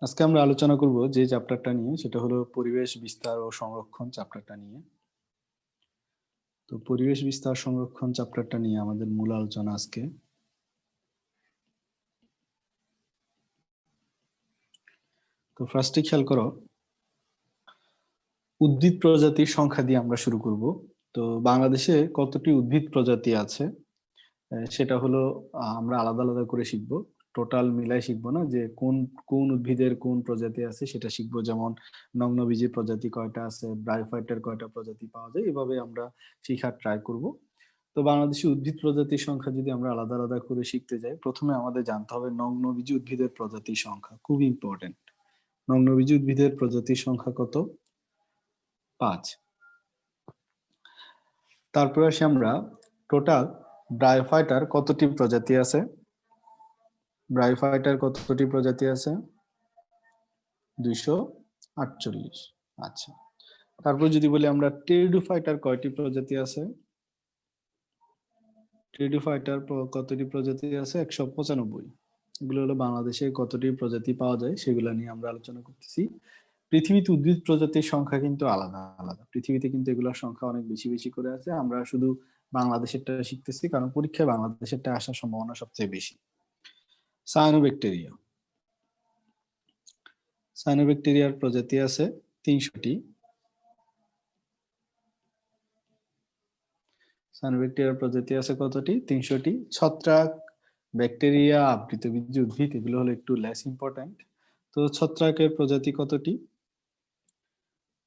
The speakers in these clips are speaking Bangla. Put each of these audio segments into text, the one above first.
আজকে আমরা আলোচনা করব যে চ্যাপ্টারটা নিয়ে, সেটা হলো পরিবেশ বিস্তার ও সংরক্ষণ চ্যাপ্টারটা নিয়ে। তো পরিবেশ বিস্তার সংরক্ষণ চ্যাপ্টারটা নিয়ে আমাদের মূল আলোচনা আজকে। তো ফার্স্টে খেয়াল করো, উদ্ভিদ প্রজাতির সংখ্যা দিয়ে আমরা শুরু করব। তো বাংলাদেশে কতটি উদ্ভিদ প্রজাতি আছে সেটা হলো আমরা আলাদা আলাদা করে শিখব। টোটাল মিলাই শিখবো না, যে কোন কোন উদ্ভিদের কোন প্রজাতি আছে সেটা শিখবো। যেমন নগ্নবীজী প্রজাতি কয়টা আছে, ব্রায়োফাইটের কয়টা প্রজাতি পাওয়া যায়, এভাবে আমরা শিখার ট্রাই করব। তো বাংলাদেশি উদ্ভিদ প্রজাতির সংখ্যা যদি আমরা আলাদা আলাদা করে শিখতে যাই, প্রথমে আমাদের জানতে হবে নগ্নবীজী উদ্ভিদের প্রজাতির সংখ্যা, খুব ইম্পর্টেন্ট। নগ্নবীজী উদ্ভিদের প্রজাতির সংখ্যা কত? 5। তারপর আসি আমরা টোটাল ব্রায়োফাইটার কতটি প্রজাতি আছে। ব্রায়োফাইটার কতটি প্রজাতি আছে? 248। আচ্ছা, তারপর যদি বলি আমরা টেরিডোফাইটার কয়টি প্রজাতি আছে? টেরিডোফাইটার কতটি প্রজাতি আছে? 195। এগুলো হলো বাংলাদেশে কতটি প্রজাতি পাওয়া যায় সেগুলো নিয়ে আমরা আলোচনা করতেছি। পৃথিবীতে উদ্ভিদ প্রজাতির সংখ্যা কিন্তু আলাদা আলাদা, পৃথিবীতে কিন্তু এগুলোর সংখ্যা অনেক বেশি বেশি করে আছে। আমরা শুধু বাংলাদেশেরটা শিখতেছি কারণ পরীক্ষায় বাংলাদেশেরটা আসার সম্ভাবনা সবচেয়ে বেশি। সায়ানোব্যাকটেরিয়া, সায়ানোব্যাকটেরিয়ার প্রজাতি আছে 300টি। সায়ানোব্যাকটেরিয়ার প্রজাতি আছে কতটি? 300টি। ছত্রাক, ব্যাকটেরিয়া, আবৃতবীজী উদ্ভিদ এগুলো হলো একটু লেস ইম্পর্টেন্ট। তো ছত্রাকের প্রজাতি কতটি?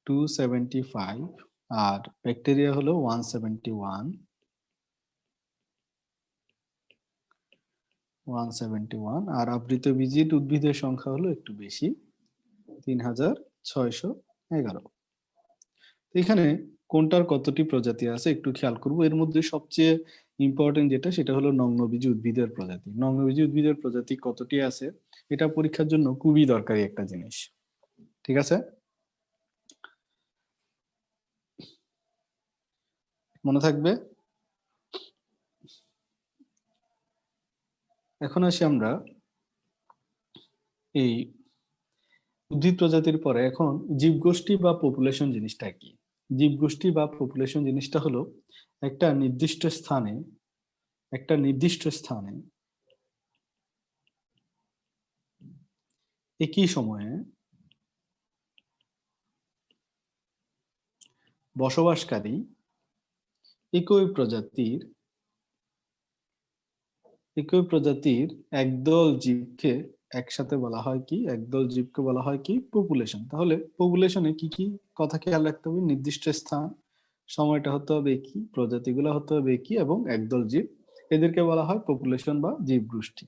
275। আর ব্যাকটেরিয়া হলো 171। 171। আর আবৃতবীজী উদ্ভিদের সংখ্যা হলো একটু বেশি, 3611। এখানে কোনটার কতটি প্রজাতি আছে একটু খেয়াল করব। এর মধ্যে সবচেয়ে ইম্পর্টেন্ট যেটা, সেটা হলো নগ্নবীজী উদ্ভিদের প্রজাতি। নগ্নবীজী উদ্ভিদের প্রজাতি কতটি আছে এটা পরীক্ষার জন্য খুবই দরকারি একটা জিনিস, ঠিক আছে? মনে থাকবে। এখন আসি আমরা এই উদ্ভিদ প্রজাতির পরে এখন জীবগোষ্ঠী বা পপুলেশন জিনিসটা কি। জীবগোষ্ঠী বা পপুলেশন জিনিসটা হলো একটা নির্দিষ্ট স্থানে একই সময়ে বসবাসকারী একই প্রজাতির একদল জীবকে একসাথে বলা হয় কি? একদল জীবকে বলা হয় কি? পপুলেশন। তাহলে পপুলেশনে কি কি কথা খেয়াল রাখতে হবে? নির্দিষ্ট স্থান, সময়টা হতে হবে একই, প্রজাতিগুলো হতে হবে একই, এবং একদল জীব, এদেরকে বলা হয় পপুলেশন বা জীবগোষ্ঠী।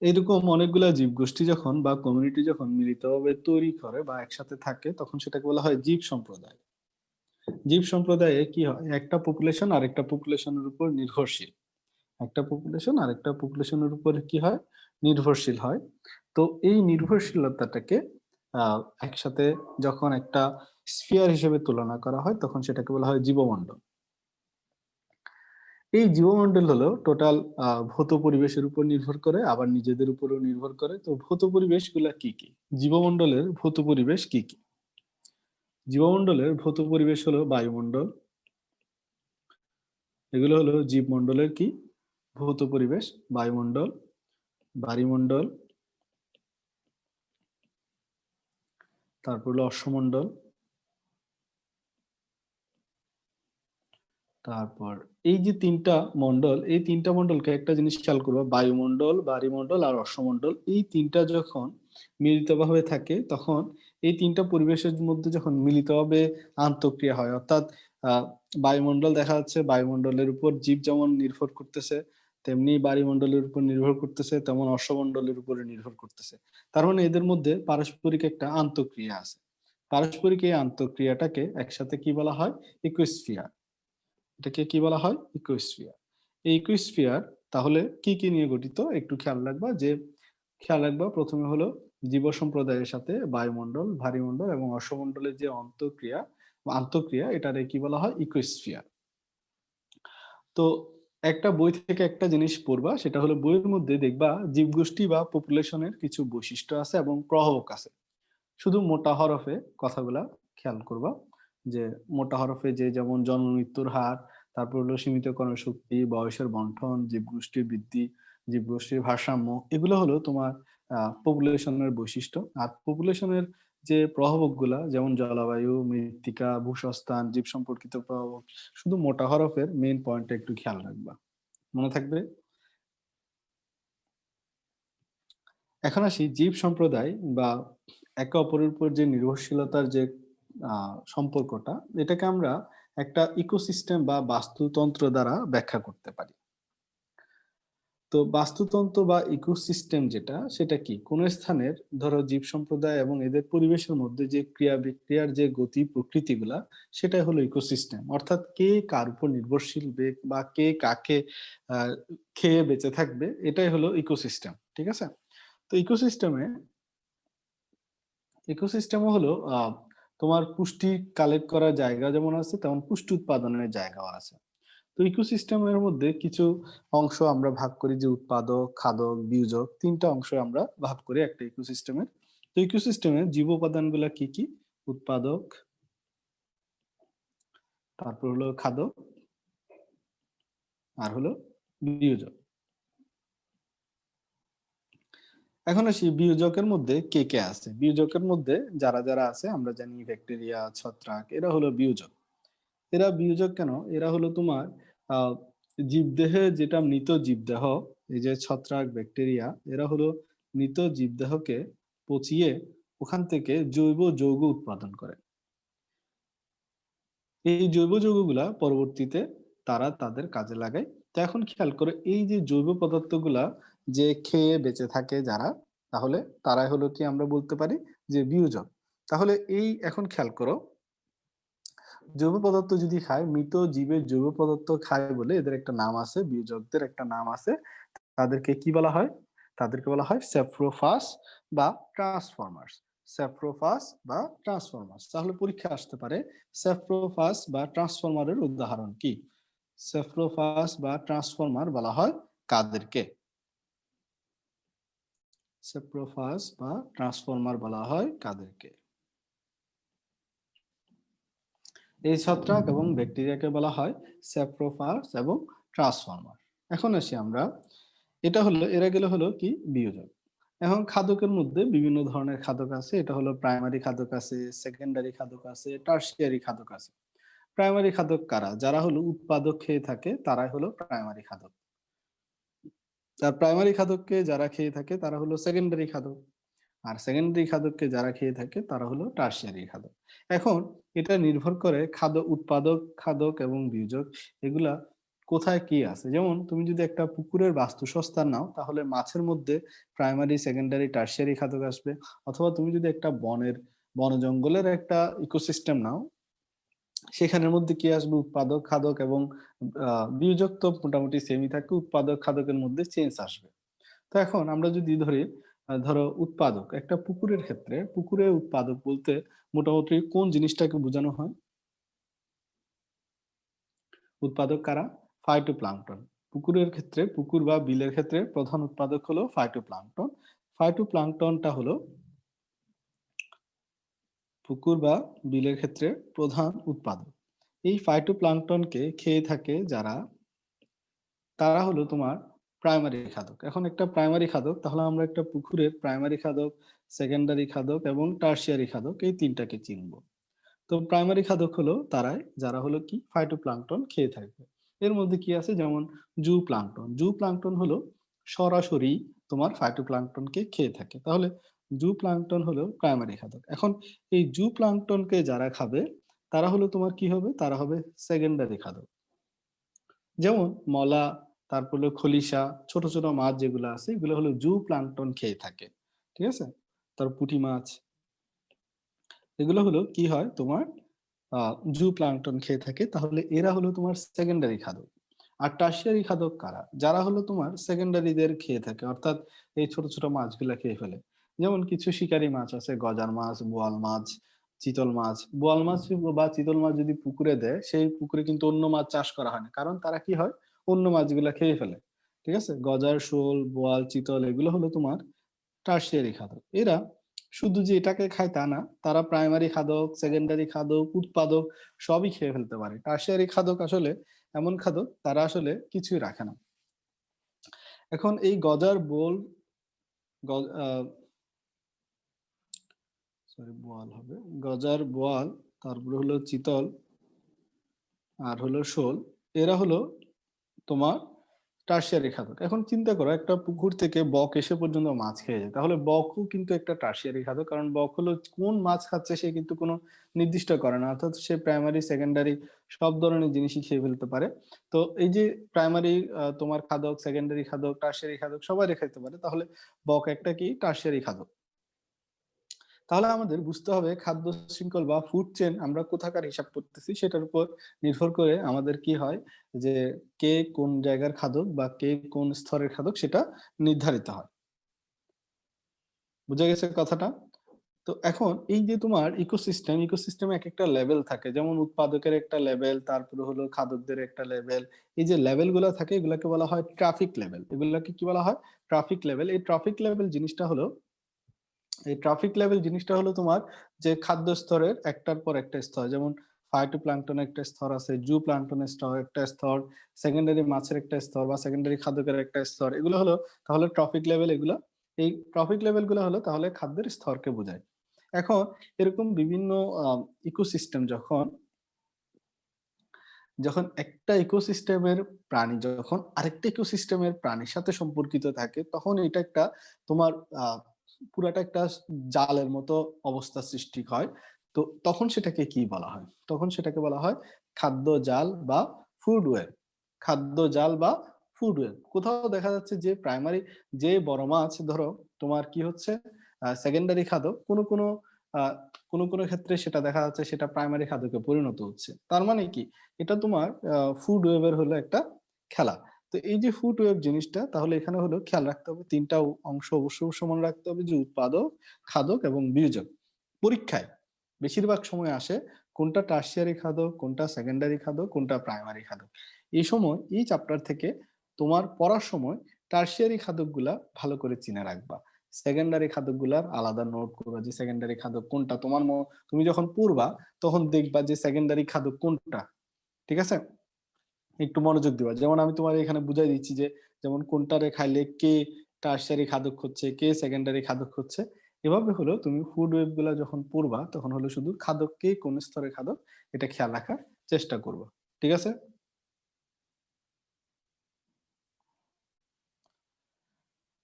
এইরকম অনেকগুলা জীবগোষ্ঠী যখন বা কমিউনিটি যখন মিলিতভাবে তৈরি করে বা একসাথে থাকে, তখন সেটাকে বলা হয় জীব সম্প্রদায়। জীব সম্প্রদায়ে কি হয়? একটা পপুলেশন আরেকটা পপুলেশনের উপর নির্ভরশীল। একটা পপুলেশন আরেকটা পপুলেশনের উপর কি হয়? নির্ভরশীল হয়। তো এই নির্ভরশীলতাটাকে একসাথে যখন একটা স্ফিয়ার হিসেবে তুলনা করা হয়, তখন সেটাকে বলা হয় জীবমণ্ডল। এই জীবমণ্ডল হলো টোটাল ভৌত পরিবেশের উপর নির্ভর করে, আবার নিজেদের উপরও নির্ভর করে। তো ভৌত পরিবেশ গুলা কি কি? জীবমণ্ডলের ভৌত পরিবেশ কি কি? জীবমণ্ডলের ভৌত পরিবেশ হলো বায়ুমণ্ডল। এগুলো হলো জীবমণ্ডলের কি? ভৌত পরিবেশ। বায়ুমণ্ডল, বায়ুমণ্ডল, তারপর হলো অশ্বমণ্ডল, তারপর এই যে তিনটা মণ্ডল, এই তিনটা মণ্ডলকে একটা জিনিস খেয়াল করবো, বায়ুমণ্ডল, বায়ুমণ্ডল আর অশ্বমণ্ডল, এই তিনটা যখন মিলিতভাবে থাকে, তখন এই তিনটা পরিবেশের মধ্যে যখন মিলিতভাবে আন্তঃক্রিয়া হয়, অর্থাৎ বায়ুমণ্ডল দেখা যাচ্ছে বায়ুমণ্ডলের উপর জীব যেমন নির্ভর করতেছে, তেমনি বায়ুমণ্ডলের উপর নির্ভর করতেছে, তেমন অশ্বমণ্ডলের উপরে নির্ভর করতেছে। তার মানে এদের মধ্যে পারস্পরিক একটা আন্তঃক্রিয়া আছে। পারস্পরিক এই আন্তঃক্রিয়াটাকে একসাথে কি বলা হয়? ইকোস্ফিয়ার। এটাকে কি বলা হয়? ইকোস্ফিয়ার। এই ইকোস্ফিয়ার তাহলে কি কি নিয়ে গঠিত একটু খেয়াল রাখবা। প্রথমে হলো জীব সম্প্রদায়ের সাথে বায়ুমণ্ডল, ভারীমণ্ডল এবং অশ্বমণ্ডলের যে আন্তঃক্রিয়া, এটারে কি বলা হয়? ইকোস্ফিয়ার। তো একটা বই থেকে একটা জিনিস পড়বা, সেটা হলো বইয়ের মধ্যে দেখবা জীবগোষ্ঠী বা পপুলেশনের কিছু বৈশিষ্ট্য আছে এবং প্রভাবক আছে। শুধু মোটা হরফে কথাগুলা খেয়াল করবা, যে মোটা হরফে যে যেমন জন্ম মৃত্যুর হার, তারপর হলো সীমিত কর্মশক্তি, বয়সের বন্টন, জীবগোষ্ঠীর বৃদ্ধি, জীবগোষ্ঠীর ভারসাম্য, এগুলো হলো তোমার পপুলেশনের বৈশিষ্ট্য। আর পপুলেশনের যে প্রভাবক গুলা যেমন জলবায়ু, মৃত্তিকা, ভূসংস্থান, জীব সম্পর্কিত প্রভাবক, শুধু মোটা হরফের মেইন পয়েন্টটা একটু খেয়াল রাখবা, মনে থাকবে। এখন আসি জীব সম্প্রদায় বা একে অপরের উপর যে নির্ভরশীলতার যে সম্পর্কটা, এটাকে আমরা একটা ইকোসিস্টেম বা বাস্তুতন্ত্র দ্বারা ব্যাখ্যা করতে পারি। তো বাস্তুতন্ত্র বা ইকোসিস্টেম যেটা, সেটা কি কোন স্থানের ধরো জীব সম্প্রদায় এবং এদের পরিবেশের মধ্যে যে ক্রিয়া বিক্রিয়ার যে গতি প্রকৃতিগুলা, সেটাই হলো ইকোসিস্টেম। অর্থাৎ কে কার উপর নির্ভরশীল বা কে কাকে আহ খেয়ে বেঁচে থাকবে, এটাই হলো ইকোসিস্টেম। ঠিক আছে? তো ইকোসিস্টেমও হলো তোমার পুষ্টি কালেক্ট করার জায়গা যেমন আছে, তেমন পুষ্টি উৎপাদনের জায়গাও আছে। তো ইকোসিস্টেমের মধ্যে কিছু অংশ আমরা ভাগ করি, যে উৎপাদক, খাদক, বিয়োজক, তিনটা অংশ আমরা ভাগ করি একটা ইকোসিস্টেমের। তো ইকোসিস্টেমের জীব উপাদান গুলা কি কি? উৎপাদক, তারপর হলো খাদক, আর হলো বিয়োজক। এখন আসি বিয়োজকের মধ্যে কে কে আছে। বিয়োজকের মধ্যে যারা যারা আছে আমরা জানি ব্যাকটেরিয়া, ছত্রাক, এরা হলো বিয়োজক। এরা বিয়োজক কেন? এরা হলো তোমার আহ জীবদেহে যেটা মৃত জীবদেহ, এই যে ছত্রাক, ব্যাকটেরিয়া, এরা হলো মৃত জীবদেহকে পচিয়ে ওখান থেকে জৈব যৌগ উৎপাদন করে। এই জৈব যৌগগুলা পরবর্তীতে তারা তাদের কাজে লাগায়। তো এখন খেয়াল করে, এই যে জৈব পদার্থগুলা যে খেয়ে বেঁচে থাকে যারা, তাহলে তারাই হলো কি আমরা বলতে পারি যে বিয়োজক। তাহলে এই এখন খেয়াল করো, জৈব পদার্থ যদি খায়, মৃত জীবের জৈব পদার্থ খায় বলে এদের একটা নাম আছে, বিয়োজকদের একটা নাম আছে। তাদেরকে কি বলা হয়? তাদেরকে বলা হয় স্যাপ্রোফাস বা ট্রান্সফর্মার্স। স্যাপ্রোফাস বা ট্রান্সফর্মার্স। তাহলে পরীক্ষা আসতে পারে স্যাপ্রোফাস বা ট্রান্সফর্মারের উদাহরণ কি? স্যাপ্রোফাস বা ট্রান্সফর্মার বলা হয় কাদেরকে? স্যাপ্রোফাস বা ট্রান্সফর্মার বলা হয় কাদেরকে? এই ছত্রাক এবং ব্যাকটেরিয়াকে বলা হয় স্যাপ্রোফাস এবং ট্রান্সফর্মার। এখন আসি আমরা, এটা হলো, এরা গেলে হলো কি বিয়োজক। এখন খাদকের মধ্যে বিভিন্ন ধরনের খাদক আছে। এটা হলো প্রাইমারি খাদক আছে, সেকেন্ডারি খাদক আছে, টারশিয়ারি খাদক আছে। প্রাইমারি খাদক কারা? যারা হলো উৎপাদক খেয়ে থাকে তারাই হলো প্রাইমারি খাদক। আর প্রাইমারি খাদককে যারা খেয়ে থাকে তারা হলো সেকেন্ডারি খাদক। আর সেকেন্ডারি খাদককে যারা খেয়ে থাকে তারা হলো টারশিয়ারি খাদক। এখন এটা নির্ভর করে খাদ্য উৎপাদক, খাদক এবং বিয়োজক এগুলা কোথায় কি আছে। যেমন তুমি যদি একটা পুকুরের বাস্তুসস্থান নাও, তাহলে মাছের মধ্যে প্রাইমারি, সেকেন্ডারি, টারশিয়ারি খাদক আসবে। অথবা তুমি যদি একটা বন জঙ্গলের একটা ইকোসিস্টেম নাও, সেখানের মধ্যে কি আসবে? উৎপাদক, খাদক এবং বিয়োজক তো মোটামুটি সেমই থাকে, উৎপাদক খাদকের মধ্যে চেঞ্জ আসবে। তো এখন আমরা যদি ধরি, ধরো উৎপাদক, একটা পুকুরের ক্ষেত্রে পুকুরে উৎপাদক বলতে মোটামুটি কোন জিনিসটাকে বোঝানো হয়? উৎপাদক কারা? ফাইটোপ্লাঙ্কটন। পুকুরের ক্ষেত্রে, পুকুর বা বিলের ক্ষেত্রে প্রধান উৎপাদক হলো ফাইটোপ্লাঙ্কটন। ফাইটোপ্লাঙ্কটনটা হলো পুকুর বা বিলের ক্ষেত্রে প্রধান উৎপাদক। এই ফাইটোপ্লাঙ্কটনকে খেয়ে থাকে যারা, তারা হলো তোমার প্রাইমারি খাদক। এখন একটা প্রাইমারি খাদক, তাহলে আমরা একটা পুকুরের প্রাইমারি খাদক, সেকেন্ডারি খাদক এবং টারশিয়ারি খাদক, এই তিনটাকে চিনব। তো প্রাইমারি খাদক হলো তারাই যারা হলো কি ফাইটোপ্লাঙ্কটন খেয়ে থাকবে। এর মধ্যে কি আছে? যেমন জু প্লাঙ্কটন। জু প্লাঙ্কটন হলো সরাসরি তোমার ফাইটোপ্লাঙ্কটনকে খেয়ে থাকে। তাহলে জু প্লাঙ্কটন হলো প্রাইমারি খাদক। এখন এই জু প্লাঙ্কটনকে যারা খাবে, তারা হলো তোমার কি হবে? তারা হবে সেকেন্ডারি খাদক। যেমন মলা, তারপর হলো খলিশা, ছোট ছোট মাছ যেগুলো আছে, এগুলো হলো জু প্লাঙ্কটন খেয়ে থাকে। ঠিক আছে? তারপর পুঁটি মাছ, এগুলো হলো কি হয় তোমার জু প্লাঙ্কটন খেয়ে থাকে। তাহলে এরা হলো তোমার সেকেন্ডারি খাদক। আর টারশিয়ারি খাদক কারা? যারা হলো তোমার সেকেন্ডারিদের খেয়ে থাকে, অর্থাৎ এই ছোট ছোট মাছগুলা খেয়ে ফেলে। যেমন কিছু শিকারী মাছ আছে, গজার মাছ, বোয়াল মাছ, চিতল মাছ। বোয়াল মাছ বা চিতল মাছ যদি পুকুরে দেয়, সেই পুকুরে কিন্তু অন্য মাছ চাষ করা হয় না, কারণ তারা কি হয়? অন্য মাছগুলা খেয়ে ফেলে। ঠিক আছে, গজার, শোল, বোয়াল, চিতল এগুলো হলো তোমার টার্সিয়ারি খাদক। এরা শুধু যে এটাকে খায় তা না, তারা প্রাইমারি খাদক, সেকেন্ডারি খাদক, উৎপাদক সবই খেয়ে ফেলতে পারে। টার্সিয়ারি খাদক আসলে এমন খাদক তারা আসলে কিছুই রাখে না। এখন এই গজার, বোল, বোয়াল হবে, গজার, বোয়াল, তারপরে হলো চিতল আর হলো শোল, এরা হলো তোমার টার্সিয়ারি খাদক। এখন চিন্তা করো, একটা পুকুর থেকে বক এসে পর্যন্ত মাছ খেয়ে যায়, তাহলে বকও কিন্তু একটা টার্সিয়ারি খাদক। কারণ বক হলো কোন মাছ খাচ্ছে সে কিন্তু কোনো নির্দিষ্ট করে না, অর্থাৎ সে প্রাইমারি, সেকেন্ডারি সব ধরনের জিনিসই খেয়ে ফেলতে পারে। তো এই যে প্রাইমারি তোমার খাদক, সেকেন্ডারি খাদক, টার্সিয়ারি খাদক সবাই খেতে পারে, তাহলে বক একটা কি টার্সিয়ারি খাদক। তাহলে আমাদের বুঝতে হবে খাদ্য শৃঙ্খল বা ফুড চেন আমরা কোথাকার হিসাব করতেছি, সেটার উপর নির্ভর করে আমাদের কি হয় যে কে কোন জায়গার খাদক বা কে কোন স্তরের খাদক সেটা নির্ধারিত হয়। বুঝা গেছে কথাটা? তো এখন এই যে তোমার ইকোসিস্টেমে এক একটা লেভেল থাকে, যেমন উৎপাদকের একটা লেভেল, তারপরে হলো খাদকদের একটা লেভেল। এই যে লেভেল গুলা থাকে এগুলাকে বলা হয় ট্রাফিক লেভেল। এগুলাকে কি বলা হয়? Traffic level. এই ট্রাফিক লেভেল জিনিসটা হলো তোমার যে খাদ্য স্তরের একটার পর একটা স্তর, যেমন ফাইটোপ্লাঙ্কটন একটা স্তর আছে, জু প্লাঙ্কটনের একটা স্তর, সেকেন্ডারি মাছের একটা স্তর বা সেকেন্ডারি খাদ্যের একটা স্তর, এগুলো হলো তাহলে ট্রফিক লেভেল। এগুলো, এই ট্রফিক লেভেল গুলো হলো তাহলে খাদ্যের স্তরকে বোঝায়। এখন এরকম বিভিন্ন ইকোসিস্টেম যখন যখন একটা ইকোসিস্টেমের প্রাণী যখন আরেকটা ইকোসিস্টেমের প্রাণীর সাথে সম্পর্কিত থাকে, তখন এটা একটা তোমার পুরাটা একটা জালের মতো অবস্থা সৃষ্টি হয়। তো তখন সেটাকে কি বলা হয়? তখন সেটাকে বলা হয় খাদ্য জাল বা ফুড ওয়েব। খাদ্য জাল বা ফুড ওয়েব। কোথাও দেখা যাচ্ছে যে প্রাইমারি, যে বড় মাছ ধরো তোমার কি হচ্ছে সেকেন্ডারি খাদক, আহ কোনো কোনো ক্ষেত্রে সেটা দেখা যাচ্ছে সেটা প্রাইমারি খাদ্যকে পরিণত হচ্ছে। তার মানে কি, এটা তোমার ফুড ওয়েবের হলো একটা খেলা। তো এই যে ফুড ওয়েব জিনিসটা, তাহলে এখানে হলো খেয়াল রাখতে হবে তিনটা অংশ অবশ্যই সমান রাখতে হবে, যে উৎপাদক, খাদক এবং বিয়োজক। পরীক্ষায় বেশিরভাগ সময় আসে কোনটা টার্সিয়ারি খাদক, কোনটা সেকেন্ডারি খাদক, কোনটা প্রাইমারি খাদক। এই সময় এই চ্যাপ্টার থেকে তোমার পড়ার সময় টার্সিয়ারি খাদকগুলা ভালো করে চিনে রাখবা, সেকেন্ডারি খাদকগুলার আলাদা নোট করবা যে সেকেন্ডারি খাদক কোনটা। তুমি যখন পড়বা তখন দেখবা যে সেকেন্ডারি খাদক কোনটা। ঠিক আছে, একটু মনোযোগ দিবা। যেমন আমি তোমার এখানে বুঝাই দিচ্ছি যে যেমন কোনটারে খাইলে কে টার্সিয়ারি খাদক হচ্ছে, কে সেকেন্ডারি খাদক হচ্ছে। এভাবে হলো তুমি ফুড ওয়েব গুলা যখন পড়বা তখন হলো শুধু খাদক কে কোন স্তরের খাদক এটা খেয়াল রাখার চেষ্টা করবো। ঠিক আছে?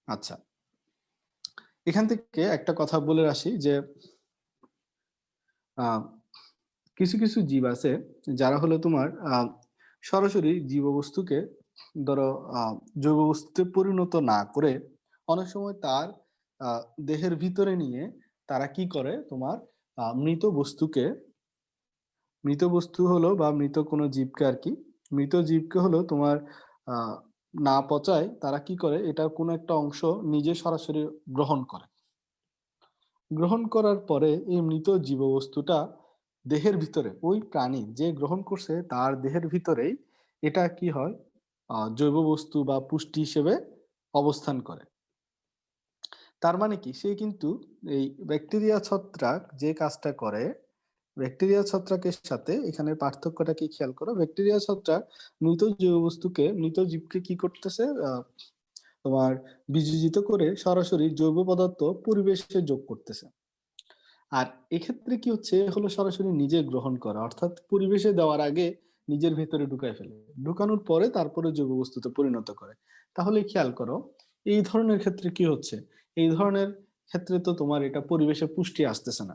আচ্ছা, এখান থেকে একটা কথা বলে আসি যে আহ কিছু কিছু জীব আছে যারা হলো তোমার সরাসরি জীববস্তুকে ধরো আহ জৈব বস্তুতে পরিণত না করে অনেক সময় তার আহ, দেহের ভিতরে নিয়ে তারা কি করে তোমার মৃত বস্তুকে, মৃত বস্তু হলো বা মৃত কোনো জীবকে আর কি, মৃত জীবকে হলো তোমার আহ না পচায় তারা কি করে, এটার কোনো একটা অংশ নিজে সরাসরি গ্রহণ করে। গ্রহণ করার পরে এই মৃত জীববস্তুটা দেহের ভিতরে, ওই প্রাণী যে গ্রহণ করছে তার দেহের ভিতরেই এটা কি হয়, জৈব বস্তু বা পুষ্টি হিসেবে অবস্থান করে। তার মানে কি, সে কিন্তু এই ব্যাকটেরিয়া ছত্রাক যে কাজটা করে, ব্যাকটেরিয়া ছত্রাকের সাথে এখানে পার্থক্যটা কি খেয়াল করো। ব্যাকটেরিয়া ছত্রাক মৃত জৈব বস্তুকে, মৃত জীবকে কি করতেছে, তোমার বিযোজিত করে সরাসরি জৈব পদার্থ পরিবেশে যোগ করতেছে। আর এক্ষেত্রে কি হচ্ছে হলো সরাসরি নিজে গ্রহণ করা, অর্থাৎ পরিবেশে দেওয়ার আগে নিজের ভেতরে ঢুকায় ফেলে, ঢুকানোর পরে তারপরে জৈব বস্তুতে পরিণত করে। তাহলে খেয়াল করো এই ধরনের ক্ষেত্রে কি হচ্ছে, এই ধরনের ক্ষেত্রে তো তোমার এটা পরিবেশে পুষ্টি আসতেছে না।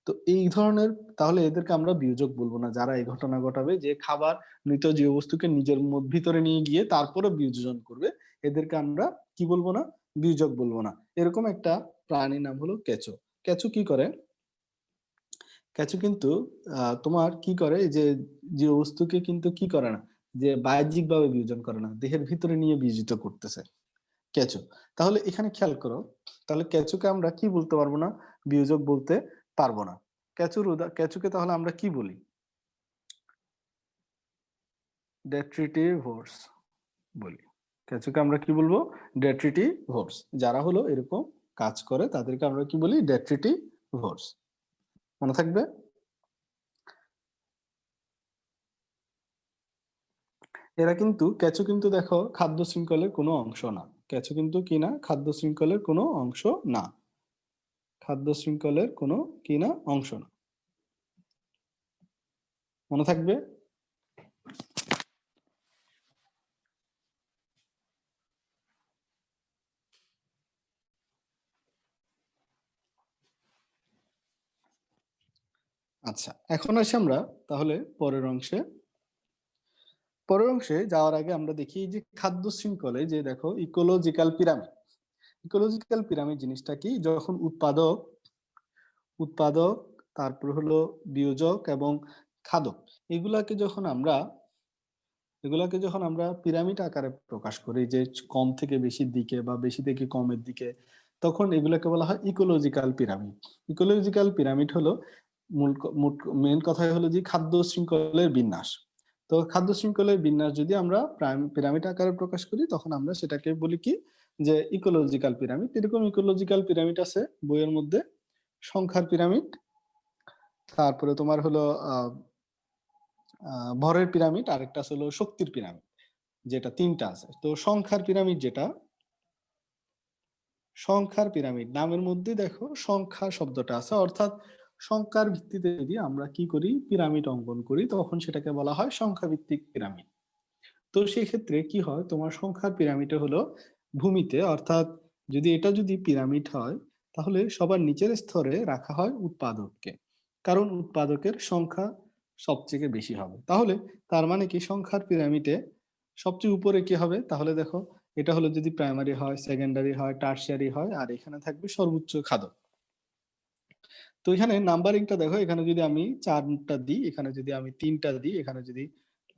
তো এই ধরনের, তাহলে এদেরকে আমরা বিয়োজক বলবো না, যারা এই ঘটনা ঘটাবে যে খাবার মৃত জীব বস্তুকে নিজের ভিতরে নিয়ে গিয়ে তারপরে বিয়োজন করবে, এদেরকে আমরা কি বলবো না, বিয়োজক বলবো না। এরকম একটা প্রাণীর নাম হলো কেঁচো। কেঁচো কি করে, কেঁচো কিন্তু তোমার কি করে, যে যে বস্তুকে কিন্তু কি করে না, যে বাহ্যিক ভাবে বিয়োজন করে না, দেহের ভিতরে নিয়ে বিয়োজিত করতেছে কেঁচো। তাহলে এখানে খেয়াল করো, তাহলে কেঁচোকে আমরা কি বলতে পারবো না, বিয়োজক বলতে পারবো না। কেঁচোকে তাহলে আমরা কি বলি, ডেট্রিটিভোর্স। বলি। কেঁচোকে আমরা কি বলবো? ডেট্রিটিভোরস। যারা হলো এরকম কাজ করে তাদেরকে আমরা কি বলি? ডেট্রিটিভোরস। মনে থাকবে? এরা কিন্তু কেঁচো কিন্তু দেখো খাদ্য শৃঙ্খলের কোনো অংশ না। কেঁচো কিন্তু কি না? খাদ্য শৃঙ্খলের কোনো অংশ না। খাদ্য শৃঙ্খলের কোনো কি না? অংশ না। মনে থাকবে? আচ্ছা, এখন আসি আমরা তাহলে পরের অংশে। পরের অংশে যাওয়ার আগে আমরা দেখি যে খাদ্য শৃঙ্খলে যে দেখো ইকোলজিক্যাল পিরামিড। ইকোলজিক্যাল পিরামিড জিনিসটা কি? যখন উৎপাদক উৎপাদক তারপর হলো বিয়োজক এবং খাদক এগুলাকে যখন আমরা পিরামিড আকারে প্রকাশ করি, যে কম থেকে বেশির দিকে বা বেশি থেকে কমের দিকে, তখন এগুলোকে বলা হয় ইকোলজিক্যাল পিরামিড। ইকোলজিক্যাল পিরামিড হলো মূল মেন কথাই হলো যে খাদ্য শৃঙ্খলের বিন্যাস। তো খাদ্য শৃঙ্খলের বিন্যাস যদি আমরা পিরামিড আকারে প্রকাশ করি তখন আমরা সেটাকে বলি কি? যে ইকোলজিক্যাল পিরামিড। এরকম ইকোলজিক্যাল পিরামিড আছে বইয়ের মধ্যে। সংখ্যার পিরামিড, তারপরে তোমার হলো আহ ভরের পিরামিড, আরেকটা হলো শক্তির পিরামিড, যেটা তিনটা আছে। তো সংখ্যার পিরামিড নামের মধ্যে দেখো সংখ্যা শব্দটা আছে, অর্থাৎ সংখ্যার ভিত্তিতে যদি আমরা কি করি? পিরামিড অঙ্কন করি, তখন সেটাকে বলা হয় সংখ্যা ভিত্তিক পিরামিড। তো সেই ক্ষেত্রে কি হয়? তোমার সংখ্যার পিরামিডে হলো ভূমিতে, অর্থাৎ যদি পিরামিড হয় তাহলে সবার নিচের স্তরে রাখা হয় উৎপাদককে, কারণ উৎপাদকের সংখ্যা সবচেয়ে বেশি হবে। তাহলে তার মানে কি? সংখ্যার পিরামিডে সবচেয়ে উপরে কি হবে? তাহলে দেখো, এটা হলো যদি প্রাইমারি হয়, সেকেন্ডারি হয়, টারশিয়ারি হয়, আর এখানে থাকবে সর্বোচ্চ খাদক। তো এখানে নাম্বারিংটা দেখো, এখানে যদি আমি 4টা দিই, এখানে যদি আমি 3টা দিই, এখানে যদি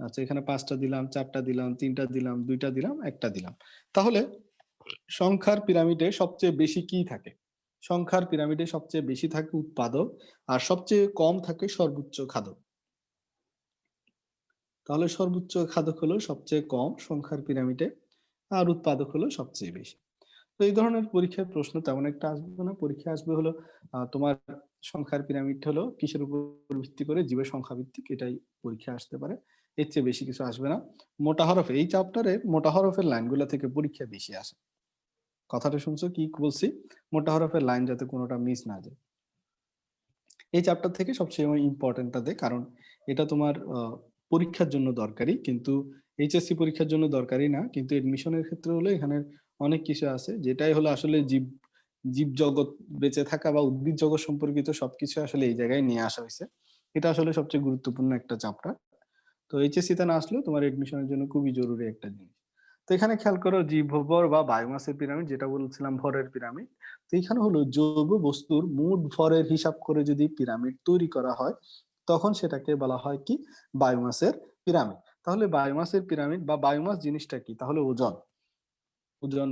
আচ্ছা এখানে 5টা দিলাম, 4টা দিলাম, 3টা দিলাম, 2টা দিলাম, 1টা দিলাম, তাহলে সংখ্যার পিরামিডে সবচেয়ে বেশি কি থাকে? সংখ্যার পিরামিডে সবচেয়ে বেশি থাকে উৎপাদক, আর সবচেয়ে কম থাকে সর্বোচ্চ খাদক। তাহলে সর্বোচ্চ খাদক হলো সবচেয়ে কম সংখ্যার পিরামিডে, আর উৎপাদক হলো সবচেয়ে বেশি। তো এই ধরনের পরীক্ষার প্রশ্ন তেমন একটা আসবে না। পরীক্ষা আসবে হলো তোমার সংখ্যার পিরামিড হলো কিসের উপর ভিত্তি করে? জীবের সংখ্যা ভিত্তিক, এটাই পরীক্ষা আসতে পারে। এর চেয়ে বেশি কিছু আসবে না। মোটা হরফে এই চ্যাপ্টারের মোটা হরফের লাইনগুলো থেকে পরীক্ষা বেশি আসে। কথাটা শুনছো কি বলছি? মোটা হরফের লাইন যাতে কোনোটা মিস না যায়, এই চ্যাপ্টার থেকে সবচেয়ে ইম্পর্টেন্টটা দেয়, কারণ এটা তোমার পরীক্ষার জন্য দরকারি, কিন্তু এইচএসসি পরীক্ষার জন্য দরকারি না। কিন্তু এডমিশনের ক্ষেত্রে হলো এখানে অনেক কিছু আছে, যেটাই হলো আসলে জীব জগৎ, বেঁচে থাকা বা উদ্ভিদ জগৎ সম্পর্কিত সবকিছু আসলে এই জায়গায় নিয়ে আসা হয়েছে। এটা আসলে সবচেয়ে গুরুত্বপূর্ণ একটা চ্যাপ্টার। তো এইচএসসি তে না আসলেও তোমার এডমিশনের জন্য খুবই জরুরি একটা জিনিস। তো এখানে খেয়াল করো, জীবভর বা বায়োমাসের পিরামিড, যেটা বলছিলাম ভরের পিরামিড। তো এখানে হলো জৈব বস্তুর মোট ভরের হিসাব করে যদি পিরামিড তৈরি করা হয়, তখন সেটাকে বলা হয় কি? বায়োমাসের পিরামিড। তাহলে বায়োমাসের পিরামিড বা বায়োমাস জিনিসটা কি? তাহলে ওজন। ওজন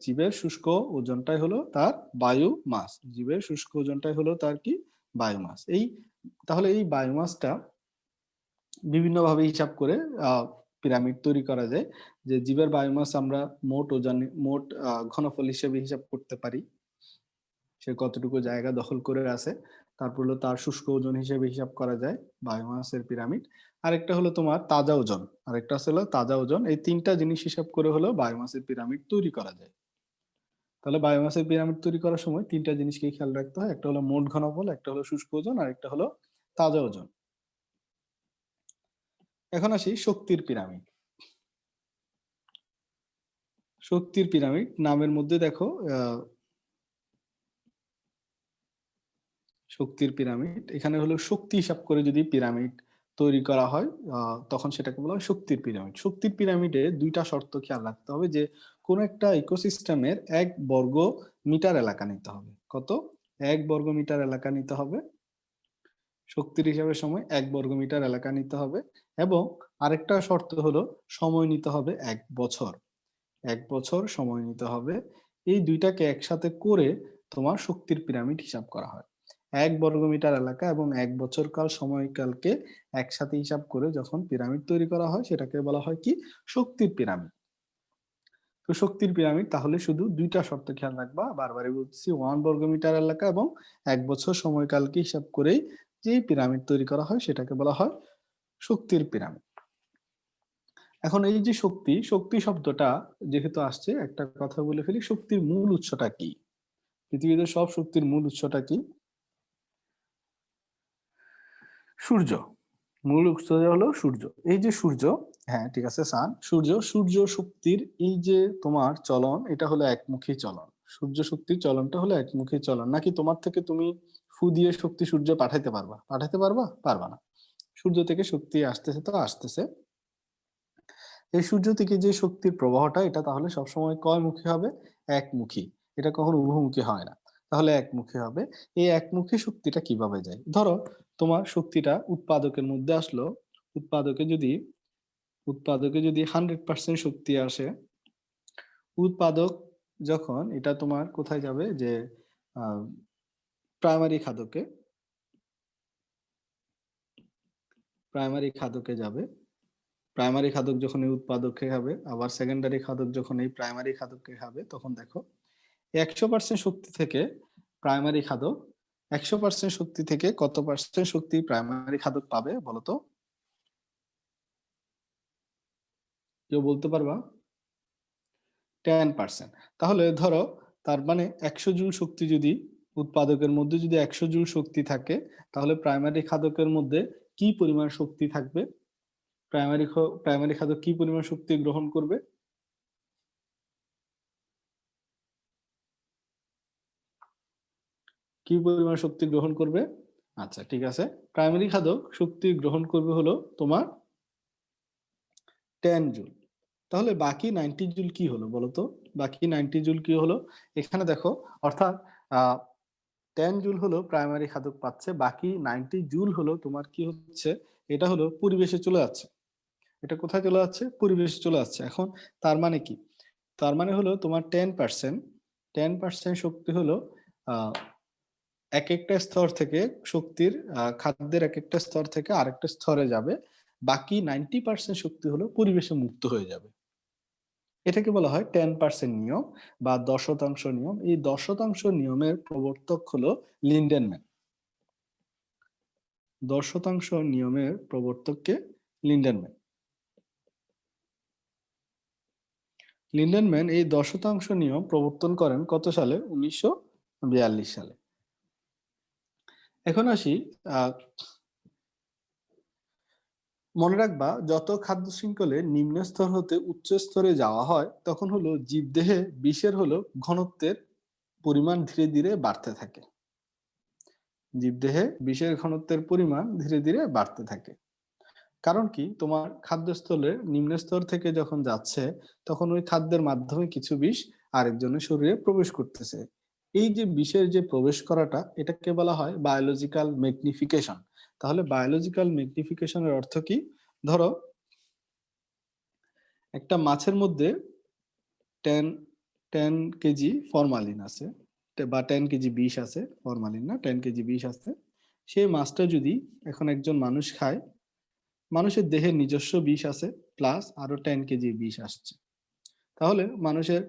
জীবের শুষ্ক ওজনটাই হলো তার বায়োমাস। জীবের শুষ্ক ওজনটাই হলো তার কি? বায়োমাস। তাহলে এই বায়োমাসটা বিভিন্ন ভাবে হিসাব করে পিরামিড তৈরি করা যায়। যে জীবের বায়োমাস আমরা মোট ওজন, মোট ঘনফল হিসেবে হিসাব করতে পারি, সে কতটুকু জায়গা দখল করে আছে। তারপর হলো তার শুষ্ক ওজন হিসেবে হিসাব করা যায় বায়োমাসের পিরামিড। আরেকটা হলো তোমার তাজা ওজন, আরেকটা হলো তাজা ওজন। এই তিনটা জিনিস হিসাব করে হলো বায়োমাসের পিরামিড তৈরি করা যায়। তাহলে বায়োমাসের পিরামিড তৈরি করার সময় তিনটা জিনিসকে খেয়াল রাখতে হয়, একটা হলো মোট ঘনফল, একটা হলো শুষ্ক ওজন, আর একটা হলো তাজা ওজন। এখন আসি শক্তির পিরামিড। শক্তির পিরামিড নামের মধ্যে দেখো শক্তির পিরামিড, এখানে হলো শক্তি হিসাব করে যদি পিরামিড তৈরি করা হয় তখন সেটাকে বলা হয় শক্তির পিরামিড। শক্তির পিরামিডে দুইটা শর্ত খেয়াল রাখতে হবে, যে কোন একটা ইকোসিস্টেমের 1 বর্গ মিটার এলাকা নিতে হবে। কত? 1 বর্গ মিটার এলাকা নিতে হবে। শক্তির হিসাবের সময় 1 বর্গ মিটার এলাকা নিতে হবে, এবং আরেকটা শর্ত হলো সময় নিতে হবে 1 বছর। 1 বছর সময় নিতে হবে। এই দুইটাকে একসাথে করে তোমার শক্তির পিরামিড হিসাব করা হয়। 1 বর্গমিটার এলাকা এবং 1 বছর কাল সময়কালকে একসাথে হিসাব করে যখন পিরামিড তৈরি করা হয়, সেটাকে বলা হয় কি? শক্তির পিরামিড। শক্তির পিরামিড, তাহলে শুধু দুইটা শর্ত খেয়াল রাখবা, বারবারই বলছি, 1 বর্গমিটার এলাকা এবং 1 বছর সময়কালকে হিসাব করেই যে পিরামিড তৈরি করা হয় সেটাকে বলা হয় শক্তির পিরামিড। এখন এই যে শক্তি, শক্তি শব্দটা যেহেতু আসছে, একটা কথা বলে ফেলি, শক্তির মূল উৎসটা কি? পৃথিবীতে সব শক্তির মূল উৎসটা কি? সূর্য। মূল উৎস হলো সূর্য। এই যে সূর্য, হ্যাঁ ঠিক আছে সান, সূর্য শক্তির এই যে তোমার চলন, এটা হলো একমুখী চলন। সূর্য শক্তির চলনটা হলো একমুখী চলন, নাকি তোমার থেকে তুমি ফু দিয়ে শক্তি সূর্য পাঠাইতে পারবা? পারবা না। সূর্য থেকে শক্তি আসতেছে তো আসতেছে। এই সূর্য থেকে যে শক্তির প্রবাহটা, এটা তাহলে সবসময় কয়মুখী হবে? একমুখী। এটা কখনো উভমুখী হয় না, তাহলে একমুখী হবে। এই একমুখী শক্তিটা কিভাবে যায়? ধরো তোমার শক্তিটা উৎপাদকের মধ্যে আসলো, উৎপাদকে যদি উৎপাদকে যদি 100% শক্তি আসে, উৎপাদক যখন এটা তোমার কোথায় যাবে, যে প্রাইমারি খাদকে, প্রাইমারি খাদকে যাবে। প্রাইমারি খাদক যখন এই উৎপাদককে খাবে, আবার সেকেন্ডারি খাদক যখন এই প্রাইমারি খাদককে খাবে, তখন দেখো 100% শক্তি থেকে প্রাইমারি খাদক, 100% শক্তি থেকে কত পার্সেন্ট শক্তি প্রাইমারি খাদক পাবে বলতো? কেউ বলতে পারবা? 10%। তাহলে ধরো, তার মানে 100 জুল শক্তি যদি উৎপাদকের মধ্যে যদি 100 জুল শক্তি থাকে, তাহলে প্রাইমারি খাদকের মধ্যে কি পরিমাণ শক্তি থাকবে? প্রাইমারি খাদক কি পরিমাণ শক্তি গ্রহণ করবে? কি পরিমাণ শক্তি গ্রহণ করবে? আচ্ছা ঠিক আছে, প্রাইমারি খাদক শক্তি গ্রহণ করবে হলো তোমার 10 জুল। তাহলে বাকি 90 জুল কি হলো বলতো? বাকি 90 জুল কি হলো? এখানে দেখো, অর্থাৎ 10 জুল হলো প্রাইমারি খাদক পাচ্ছে, বাকি 90 জুল হলো তোমার কি হচ্ছে, এটা হলো পরিবেশে চলে যাচ্ছে। এটা কোথায় চলে যাচ্ছে? পরিবেশে চলে যাচ্ছে। এখন তার মানে কি? তার মানে হলো তোমার 10% শক্তি হলো আহ এক একটা স্তর থেকে শক্তির, খাদ্যের এক একটা স্তর থেকে আরেকটা স্তরে যাবে, বাকি 90% শক্তি হলো পরিবেশে মুক্ত হয়ে যাবে। এটাকে বলা হয় 10% নিয়ম বা 10% নিয়ম। এই 10% নিয়মের প্রবর্তক হলো লিন্ডেনম্যান। 10% নিয়মের প্রবর্তককে লিন্ডেনম্যান। লিন্ডেনম্যান এই 10% নিয়ম প্রবর্তন করেন কত সালে? 1942 সালে। এখন আসি, আহ মনে রাখবা, যত খাদ্য শৃঙ্খলে নিম্ন স্তর হতে উচ্চ স্তরে যাওয়া হয়, তখন হলো জীবদেহে বিষের হলো ঘনত্বের পরিমাণ ধীরে ধীরে বাড়তে থাকে। জীবদেহে বিষের ঘনত্বের পরিমাণ ধীরে ধীরে বাড়তে থাকে। কারণ কি? তোমার খাদ্যস্থলে নিম্ন স্তর থেকে যখন যাচ্ছে, তখন ওই খাদ্যের মাধ্যমে কিছু বিষ আরেকজনের শরীরে প্রবেশ করতেছে। এই যে বিষের যে প্রবেশ করাটা, এটাকে বলা হয় বায়োলজিক্যাল ম্যাগনিফিকেশন। তাহলে বায়োলজিক্যাল ম্যাগনিফিকেশনের অর্থ কি? ধরো একটা মাছের মধ্যে 10 10 কেজি ফরমালিন আছে, বা 10 কেজি বিষ আছে, ফরমালিন না, 10 কেজি বিষ আছে। সেই মাছটা যদি এখন একজন মানুষ খায়, মানুষের দেহে নিজস্ব বিষ আছে, প্লাস আরো 10 কেজি বিষ আসছে, তাহলে মানুষের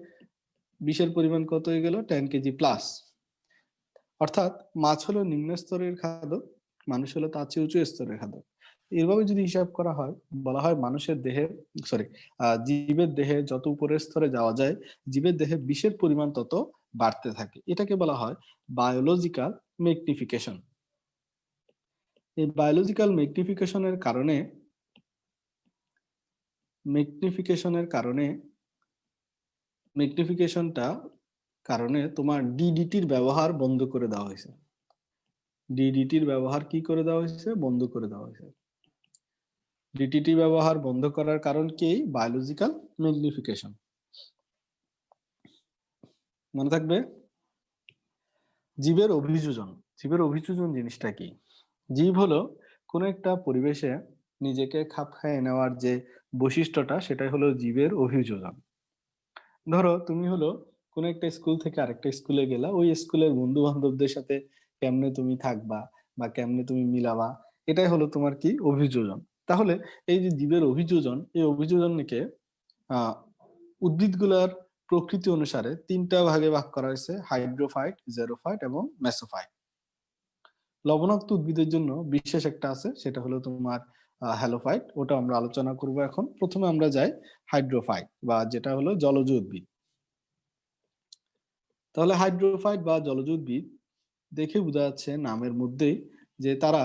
বিষের পরিমাণ কত হয়ে গেল? 10 কেজি প্লাস। অর্থাৎ মাছ হলো নিম্ন স্তরের খাদক, মানুষ হলো তার চেয়ে উঁচু স্তরের খাদক। এভাবে যদি হিসাব করা হয়, বলা হয় মানুষের দেহে, সরি, জীবের দেহে যত উপরের স্তরে যাওয়া যায়, জীবের দেহে বিষের পরিমাণ তত বাড়তে থাকে। এটাকে বলা হয় বায়োলজিক্যাল ম্যাগনিফিকেশন। এই বায়োলজিক্যাল ম্যাগনিফিকেশনের কারণে ম্যাগনিফিকেশনটা কারণে তোমার ডিডিটির ব্যবহার বন্ধ করে দেওয়া হয়েছে। ডিডিটির ব্যবহার কি করে দেওয়া হয়েছে? বন্ধ করে দেওয়া হয়েছে। ডিটিটি ব্যবহার বন্ধ করার কারণ কি? Biological magnification. মনে থাকবে। জীবের অভিযোজন। জীবের অভিযোজন জিনিসটা কি? জীব হলো কোন একটা পরিবেশে নিজেকে খাপ খাইয়ে নেওয়ার যে বৈশিষ্ট্যটা, সেটাই হলো জীবের অভিযোজন। ধরো তুমি হলো কোন একটা স্কুল থেকে আরেকটা স্কুলে গেলা, ওই স্কুলের বন্ধু বান্ধবদের সাথে কেমনে তুমি থাকবা বা কেমনে তুমি মিলাবা, এটাই হলো তোমার কি? অভিযোজন। তাহলে এই যে জীবের অভিযোজন, এই অভিযোজনকে আহ উদ্ভিদগুলার প্রকৃতি অনুসারে তিনটা ভাগে ভাগ করা হয়েছে: হাইড্রোফাইট, জেরোফাইট এবং মেসোফাইট। লবণাক্ত উদ্ভিদের জন্য বিশেষ একটা আছে, সেটা হলো তোমার হ্যালোফাইট, ওটা আমরা আলোচনা করব এখন। প্রথমে আমরা যাই হাইড্রোফাইট বা যেটা হলো জলজ উদ্ভিদ। তাহলে হাইড্রোফাইট বা জলজ উদ্ভিদ দেখে বোঝা যাচ্ছে নামের মধ্যেই যে তারা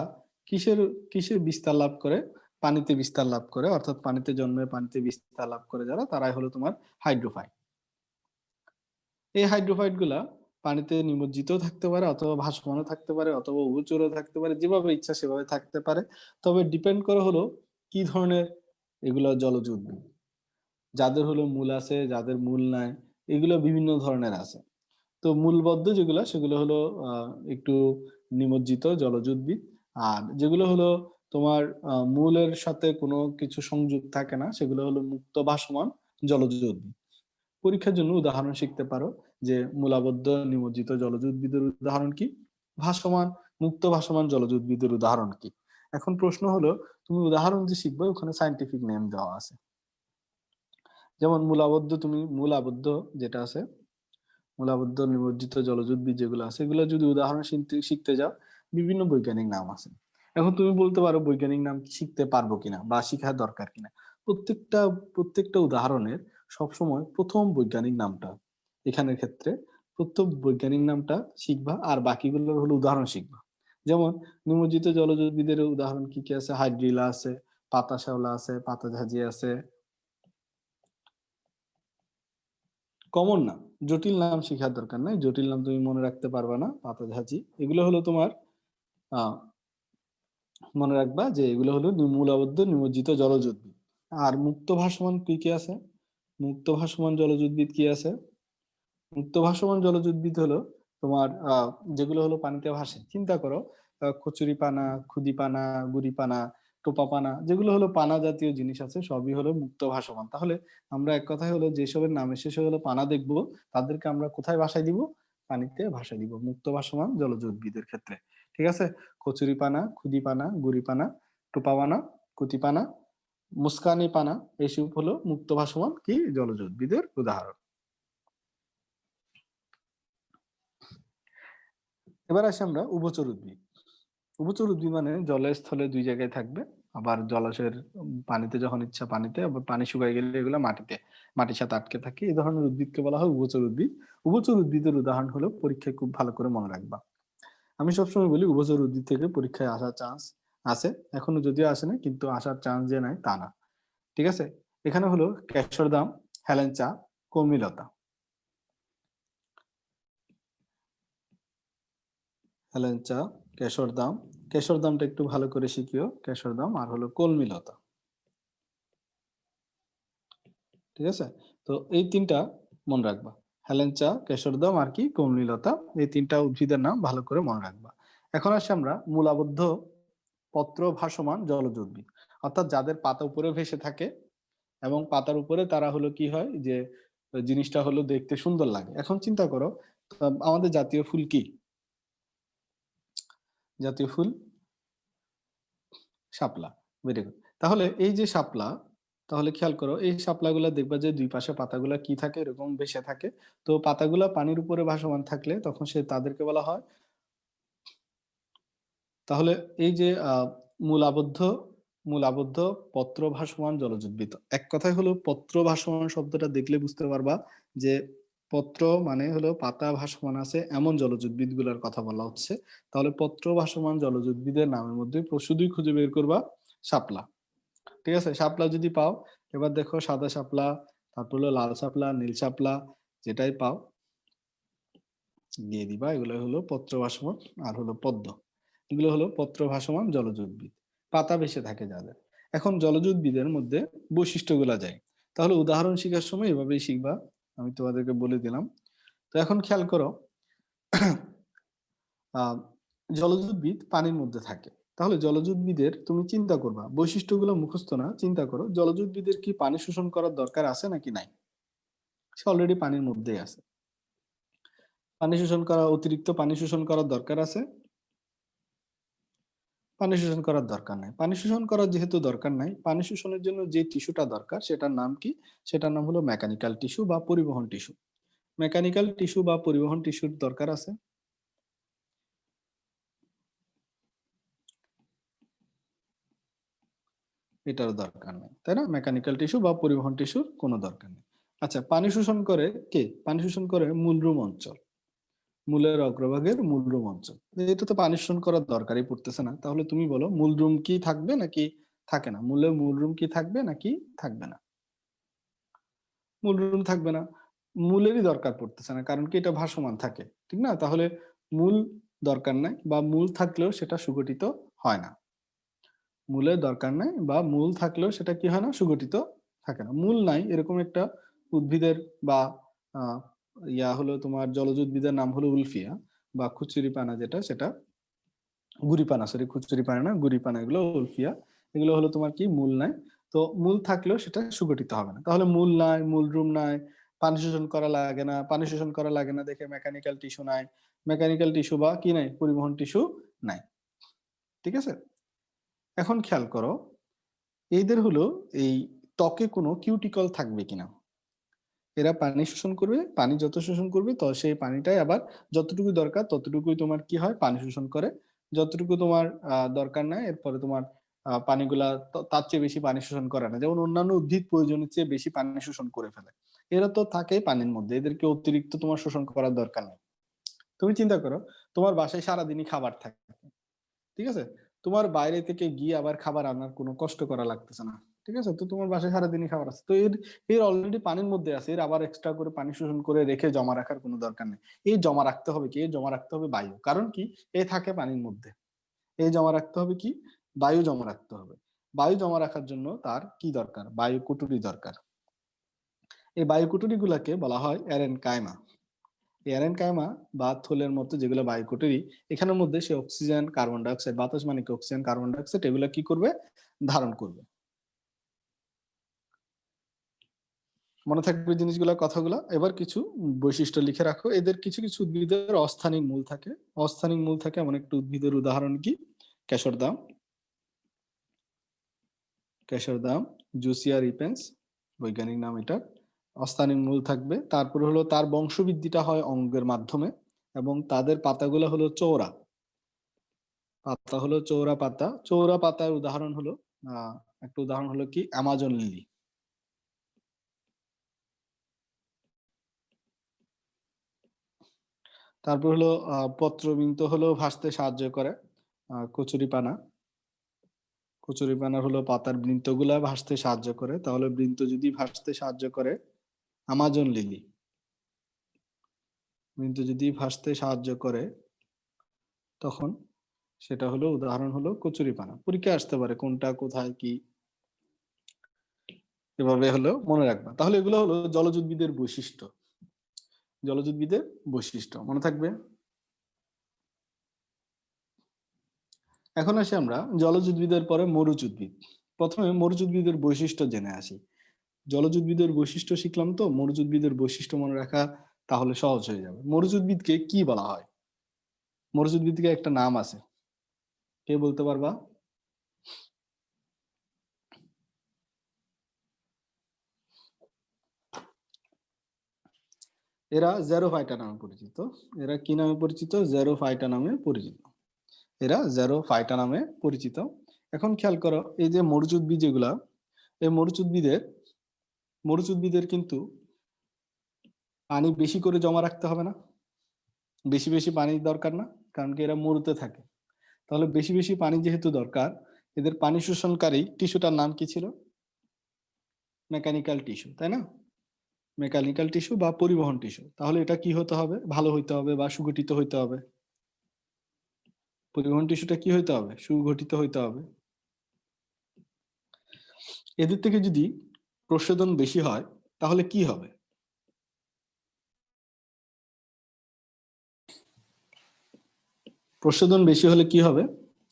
কিসের কিসের বিস্তার লাভ করে, পানিতে বিস্তার লাভ করে, অর্থাৎ পানিতে জন্মে পানিতে বিস্তার লাভ করে যারা, তারাই হলো তোমার হাইড্রোফাইট। এই হাইড্রোফাইট গুলা পানিতে নিমজ্জিত থাকতে পারে, অথবা ভাসমানও থাকতে পারে, অথবা উভচরও থাকতে পারে, যেভাবে ইচ্ছা সেভাবে থাকতে পারে। তবে ডিপেন্ড করে হলো কি ধরনের এগুলো জলজ উদ্ভিদ। যাদের হলো মূল আছে, যাদের মূল নাই, এগুলো বিভিন্ন ধরনের আছে। তো মূলবদ্ধ যেগুলো সেগুলো হলো একটু নিমজ্জিত জলজ উদ্ভিদ, আর যেগুলো হলো তোমার মূলের সাথে কোনো কিছু সংযোগ থাকে না, সেগুলো হলো মুক্ত ভাসমান জলজ উদ্ভিদ। পরীক্ষার জন্য উদাহরণ শিখতে পারো যে মূলাবদ্ধ নিমজ্জিত জলজ উদ্ভিদের উদাহরণ কি, ভাসমান মুক্ত ভাসমান জলজ উদ্ভিদের উদাহরণ কি। এখন প্রশ্ন হলো, তুমি উদাহরণ যে শিখবে ওখানে সায়েন্টিফিক নেম দেওয়া আছে। যেমন মূলাবদ্ধ, তুমি মূলাবদ্ধ যেটা আছে, মূলাবদ্ধ নিমজ্জিত জলজ উদ্ভিদ যেগুলো আছে, এগুলো যদি উদাহরণ শিখতে যাও, বিভিন্ন বৈজ্ঞানিক নাম আছে। এখন তুমি বলতে পারো বৈজ্ঞানিক নাম শিখতে পারবো কিনা বা শিখার দরকার কিনা। প্রত্যেকটা প্রত্যেকটা উদাহরণের সবসময় প্রথম বৈজ্ঞানিক নামটা, এখানের ক্ষেত্রে প্রথম বৈজ্ঞানিক নামটা শিখবা, আর বাকিগুলোর হলো উদাহরণ শিখবা। যেমন নিমজ্জিত জলজ উদ্ভিদের উদাহরণ কি কি আছে: হাইড্রিলা আছে, পাতা শ্যাওলা আছে, পাতা ঝাঁঝি আছে। কমন নাম, জটিল নাম শেখার দরকার নাই, জটিল নাম তুমি মনে রাখতে পারবা না। পাতা ঝাঁঝি এগুলো হলো তোমার আহ মনে রাখবা যে এগুলো হলো মূলাবদ্ধ নিমজ্জিত জলজ উদ্ভিদ। আর মুক্ত ভাসমান কি কি আছে? মুক্ত ভাসমান জলজ উদ্ভিদ কি আছে? মুক্ত ভাসমান জলজ উদ্ভিদ হলো তোমার যেগুলো হলো পানিতে ভাসে। চিন্তা করো, কচুরি পানা, খুদি পানা, গুড়ি পানা, টোপা পানা, যেগুলো হলো পানা জাতীয় জিনিস আছে, সবই হলো মুক্ত ভাসমান। তাহলে আমরা এক কথায় হলো যেসবের নামে শেষে হলো পানা দেখবো, তাদেরকে আমরা কোথায় ভাসায় দিব? পানিতে ভাসায় দিব, মুক্ত ভাসমান জলজ উদ্ভিদের ক্ষেত্রে। ঠিক আছে? কচুরি পানা, খুদি পানা, গুড়ি পানা, টোপা পানা, কুতি পানা, মুস্কানি পানা, এইসব হলো মুক্ত ভাসমান কি জলজ উদ্ভিদের উদাহরণ। এবার আসি আমরা উভচর উদ্ভিদ। উভচর উদ্ভিদ মানে জলে স্থলে দুই জায়গায় থাকবে, আবার জলাশয়ের পানিতে যখন ইচ্ছা পানিতে, আবার পানি শুকায় গেলে এগুলো মাটিতে, মাটির সাথে আটকে থাকে। এই ধরনের উদ্ভিদকে বলা হয় উভচর উদ্ভিদ। উভচর উদ্ভিদের উদাহরণ হলো, পরীক্ষায় খুব ভালো করে মনে রাখবা। আমি সবসময় বলি উভচর উদ্ভিদ থেকে পরীক্ষায় আসার চান্স আছে, এখনো যদিও আসে না, কিন্তু আসার চান্স যে নাই তা না। ঠিক আছে? এখানে হলো কেশরদাম, হেলেঞ্চা, কর্মীলতা। হেলেঞ্চা, কেশরদাম, কেশরদামটা একটু ভালো করে শিখিও, কেশরদাম আর হলো কলমিলতা। ঠিক আছে? তো এই তিনটা মনে রাখবা, হেলেঞ্চা, কেশরদাম আর কি কমলীলতা, এই তিনটা উদ্ভিদের নাম ভালো করে মনে রাখবা। এখন আসি আমরা মূলাবদ্ধ পত্র ভাসমান জলজ উদ্ভিদ, অর্থাৎ যাদের পাতা উপরে ভেসে থাকে এবং পাতার উপরে তারা হলো কি হয় যে জিনিসটা হলো দেখতে সুন্দর লাগে। এখন চিন্তা করো, আমাদের জাতীয় ফুল কি? জাতীয় ফুল শাপলা। Very good. তাহলে এই যে শাপলা, তাহলে খেয়াল করো এই শাপলাগুলা দেখবা যে দুই পাশে পাতাগুলা কি থাকে, এরকম ভেসে থাকে। তো পাতাগুলা পানির উপরে ভাসমান থাকলে তখন তাদেরকে বলা হয়। তাহলে এই যে মূল আবদ্ধ মূল আবদ্ধ পত্র ভাসমান জলজ উদ্ভিদ, এক কথায় হলো পত্র ভাসমান শব্দটা দেখলে বুঝতে পারবা যে পত্র মানে হলো পাতা ভাসমান আছে এমন জলজ উদ্ভিদ গুলার কথা বলা হচ্ছে। তাহলে পত্র ভাসমান জলজ উদ্ভিদের নামের মধ্যে শুধুই খুঁজে বের করবা শাপলা। ঠিক আছে? শাপলা যদি পাও, এবার দেখো সাদা শাপলা, তারপর হলো লাল শাপলা, নীল শাপলা, যেটাই পাও দিয়ে দিবা। এগুলো হলো পত্র ভাসমান, আর হলো পদ্ম, এগুলো হলো পত্র ভাসমান জলজ উদ্ভিদ, পাতা ভেসে থাকে যাদের। এখন জলজ উদ্ভিদের মধ্যে বৈশিষ্ট্যগুলা যায়, তাহলে উদাহরণ শেখার সময় এভাবেই শিখবা, আমি তোমাদেরকে বলে দিলাম। তো এখন খেয়াল করো, আহ জলজ উদ্ভিদ পানির মধ্যে থাকে। তাহলে জলজ উদ্ভিদের তুমি চিন্তা করবা, বৈশিষ্ট্যগুলো মুখস্থ না, চিন্তা করো জলজ উদ্ভিদের কি পানি শোষণ করার দরকার আছে নাকি নাই? সে অলরেডি পানির মধ্যেই আছে। পানি শোষণ করা, অতিরিক্ত পানি শোষণ করার দরকার আছে? পানি শোষণ করার দরকার নাই। পানি শোষণ করার যেহেতু দরকার নাই, পানি শোষণের জন্য যে টিস্যুটা দরকার সেটার নাম কি? সেটার নাম হলো মেকানিক্যাল টিস্যু বা পরিবহন টিস্যু। মেকানিক্যাল টিস্যু বা পরিবহন টিস্যুর দরকার আছে? এটার দরকার নেই, তাই না? মেকানিক্যাল টিস্যু বা পরিবহন টিস্যুর কোনো দরকার নেই। আচ্ছা, পানি শোষণ করে কে? পানি শোষণ করে মূলরুম অঞ্চল, মূলের অগ্রভাগের মূলরুম অঞ্চল। এটা তো পানি শোষণ করার দরকারই পড়তেছে না, তাহলে তুমি বলো মূলরুম কি থাকবে নাকি থাকে না? মূলরুম কি থাকবে নাকি থাকবে না? মূলরুম থাকবে না, মূলেরই দরকার পড়তেছে না, কারণ কি এটা ভাসমান থাকে, ঠিক না? তাহলে মূল দরকার নাই, বা মূল থাকলেও সেটা সুগঠিত হয় না। মূলের দরকার নাই বা মূল থাকলেও সেটা কি হয় না? সুগঠিত থাকে না। মূল নাই এরকম একটা উদ্ভিদের বা আহ, হলো তোমার জলজ উদ্ভিদের নাম হলো উলফিয়া বা খুচুরিপানা, যেটা সেটা গুড়িপানা, সরি খুচুরিপানা না, গুড়িপানা, এগুলো উলফিয়া। এগুলো হলো তোমার কি মূল নাই। তো মূল থাকলেও সেটা সুগঠিত হবে না। তাহলে মূল নাই, মূলরুম নাই, পানি শোষণ করা লাগে না, পানি শোষণ করা লাগে না দেখে মেকানিক্যাল টিস্যু নাই, মেকানিক্যাল টিস্যু বা কি নাই? পরিবহন টিস্যু নাই। ঠিক আছে, এখন খেয়াল করো এইদের হলো এই ত্বকে কোনো কিউটিকল থাকবে কিনা। এরা পানি শোষণ করবে, পানি যত শোষণ করবে তো সেই পানিটাই আবার যতটুকু দরকার ততটুকুই তোমার কি হয়? পানি শোষণ করে। যতটুকু তোমার দরকার নাই এরপরে তোমার পানিগুলা তার চেয়ে বেশি পানি শোষণ করে না। যেমন অন্যান্য উদ্ভিদ প্রয়োজনের চেয়ে বেশি পানি শোষণ করে ফেলে, এরা তো থাকে পানির মধ্যে, এদেরকে অতিরিক্ত তোমার শোষণ করার দরকার নেই। তুমি চিন্তা করো, তোমার বাসায় সারাদিনই খাবার থাকে, ঠিক আছে? তোমার বাইরে থেকে গিয়ে আবার খাবার আনার কোনো কষ্ট করা লাগতেছে না, ঠিক আছে? তো তোমার বাসায় সারাদিনই খাবার আছে, তো এর এর অলরেডি পানির মধ্যে আছে, এর আবার এক্সট্রা করে পানি শোষণ করে রেখে জমা রাখার কোনো দরকার নেই। এই জমা রাখতে হবে কি? এই জমা রাখতে হবে বায়ু। কারণ কি? এ থাকে পানির মধ্যে। এই জমা রাখতে হবে কি? বায়ু জমা রাখতে হবে। বায়ু জমা রাখার জন্য তার কি দরকার? বায়ু কুটুরি দরকার। এই বায়ু কুটুরি গুলাকে বলা হয় অ্যারেনকাইমা। অ্যারেনকাইমা বা থলের মতো যেগুলো বায়ুকুটুরি, এখানের মধ্যে সে অক্সিজেন, কার্বন ডাইঅক্সাইড, বাতাস মানে কি? অক্সিজেন, কার্বন ডাইঅক্সাইড, এগুলো কি করবে? ধারণ করবে। মনে থাকবে জিনিসগুলো, কথাগুলো। এবার কিছু বৈশিষ্ট্য লিখে রাখো। এদের কিছু কিছু উদ্ভিদের অস্থানিক মূল থাকে। অস্থানিক মূল থাকে এমন একটা উদ্ভিদের উদাহরণ কি? কেশরদাম, কেশরদাম, জুসিয়া রিপেন্স, বৈজ্ঞানিক নাম এটা। অস্থানিক মূল থাকবে। তারপরে হলো তার বংশবৃদ্ধিটা হয় অঙ্গের মাধ্যমে, এবং তাদের পাতাগুলো হলো চওড়া। পাতা হলো চৌরা পাতা। চৌরা পাতার উদাহরণ হলো আহ একটা উদাহরণ হলো কি? Amazon lily. তারপর হলো পত্রবৃন্ত হলো ভাসতে সাহায্য করে, কচুরিপানা। কচুরিপানার হলো পাতার বৃন্তগুলা ভাসতে সাহায্য করে, তাহলে বৃন্ত যদি ভাসতে সাহায্য করে, আমাজন লিলি। বৃন্ত যদি ভাসতে সাহায্য করে তখন সেটা হলো উদাহরণ হলো কচুরিপানা। পরীক্ষায় আসতে পারে কোনটা কোথায় কি, এভাবে হলো মনে রাখবা। তাহলে এগুলো হলো জলজ উদ্ভিদের বৈশিষ্ট্য। জলজ উদ্ভিদের বৈশিষ্ট্য মনে থাকবে। এখন আসি আমরা জলজ উদ্ভিদের পরে মরুজ উদ্ভিদ। প্রথমে মরুজ উদ্ভিদের বৈশিষ্ট্য জেনে আসি। জলজ উদ্ভিদের বৈশিষ্ট্য শিখলাম, তো মরুজ উদ্ভিদের বৈশিষ্ট্য মনে রাখা তাহলে সহজ হয়ে যাবে। মরুজ উদ্ভিদকে কি বলা হয়? মরুজ উদ্ভিদকে একটা নাম আছে, কে বলতে পারবা? এরা জেরোফাইটা নামে পরিচিত। এরা কি নামে পরিচিত? জেরোফাইটা নামে পরিচিত। এরা জেরোফাইটা নামে পরিচিত। এখন খেয়াল করো, এই যে মরুজ উদ্ভিদ যেগুলা, এই মরুচ উদ্ভিদের কিন্তু পানি বেশি করে জমা রাখতে হবে না, বেশি বেশি পানির দরকার না, কারণ কি এরা মরুতে থাকে। তাহলে বেশি বেশি পানি যেহেতু দরকার, এদের পানি শোষণকারী টিস্যুটার নাম কি ছিল? মেকানিক্যাল টিস্যু, তাই না? মেকানিক্যাল টিস্যু বা পরিবহন টিস্যু। তাহলে এটা কি হতে হবে? ভালো হইতে হবে বা সুগঠিত হইতে হবে। পরিবহন টিস্যুটা কি হইতে হবে? সুগঠিত হইতে হবে। এদের থেকে যদি প্রশোধন বেশি হয় তাহলে কি হবে? প্রশোধন বেশি হলে কি হবে?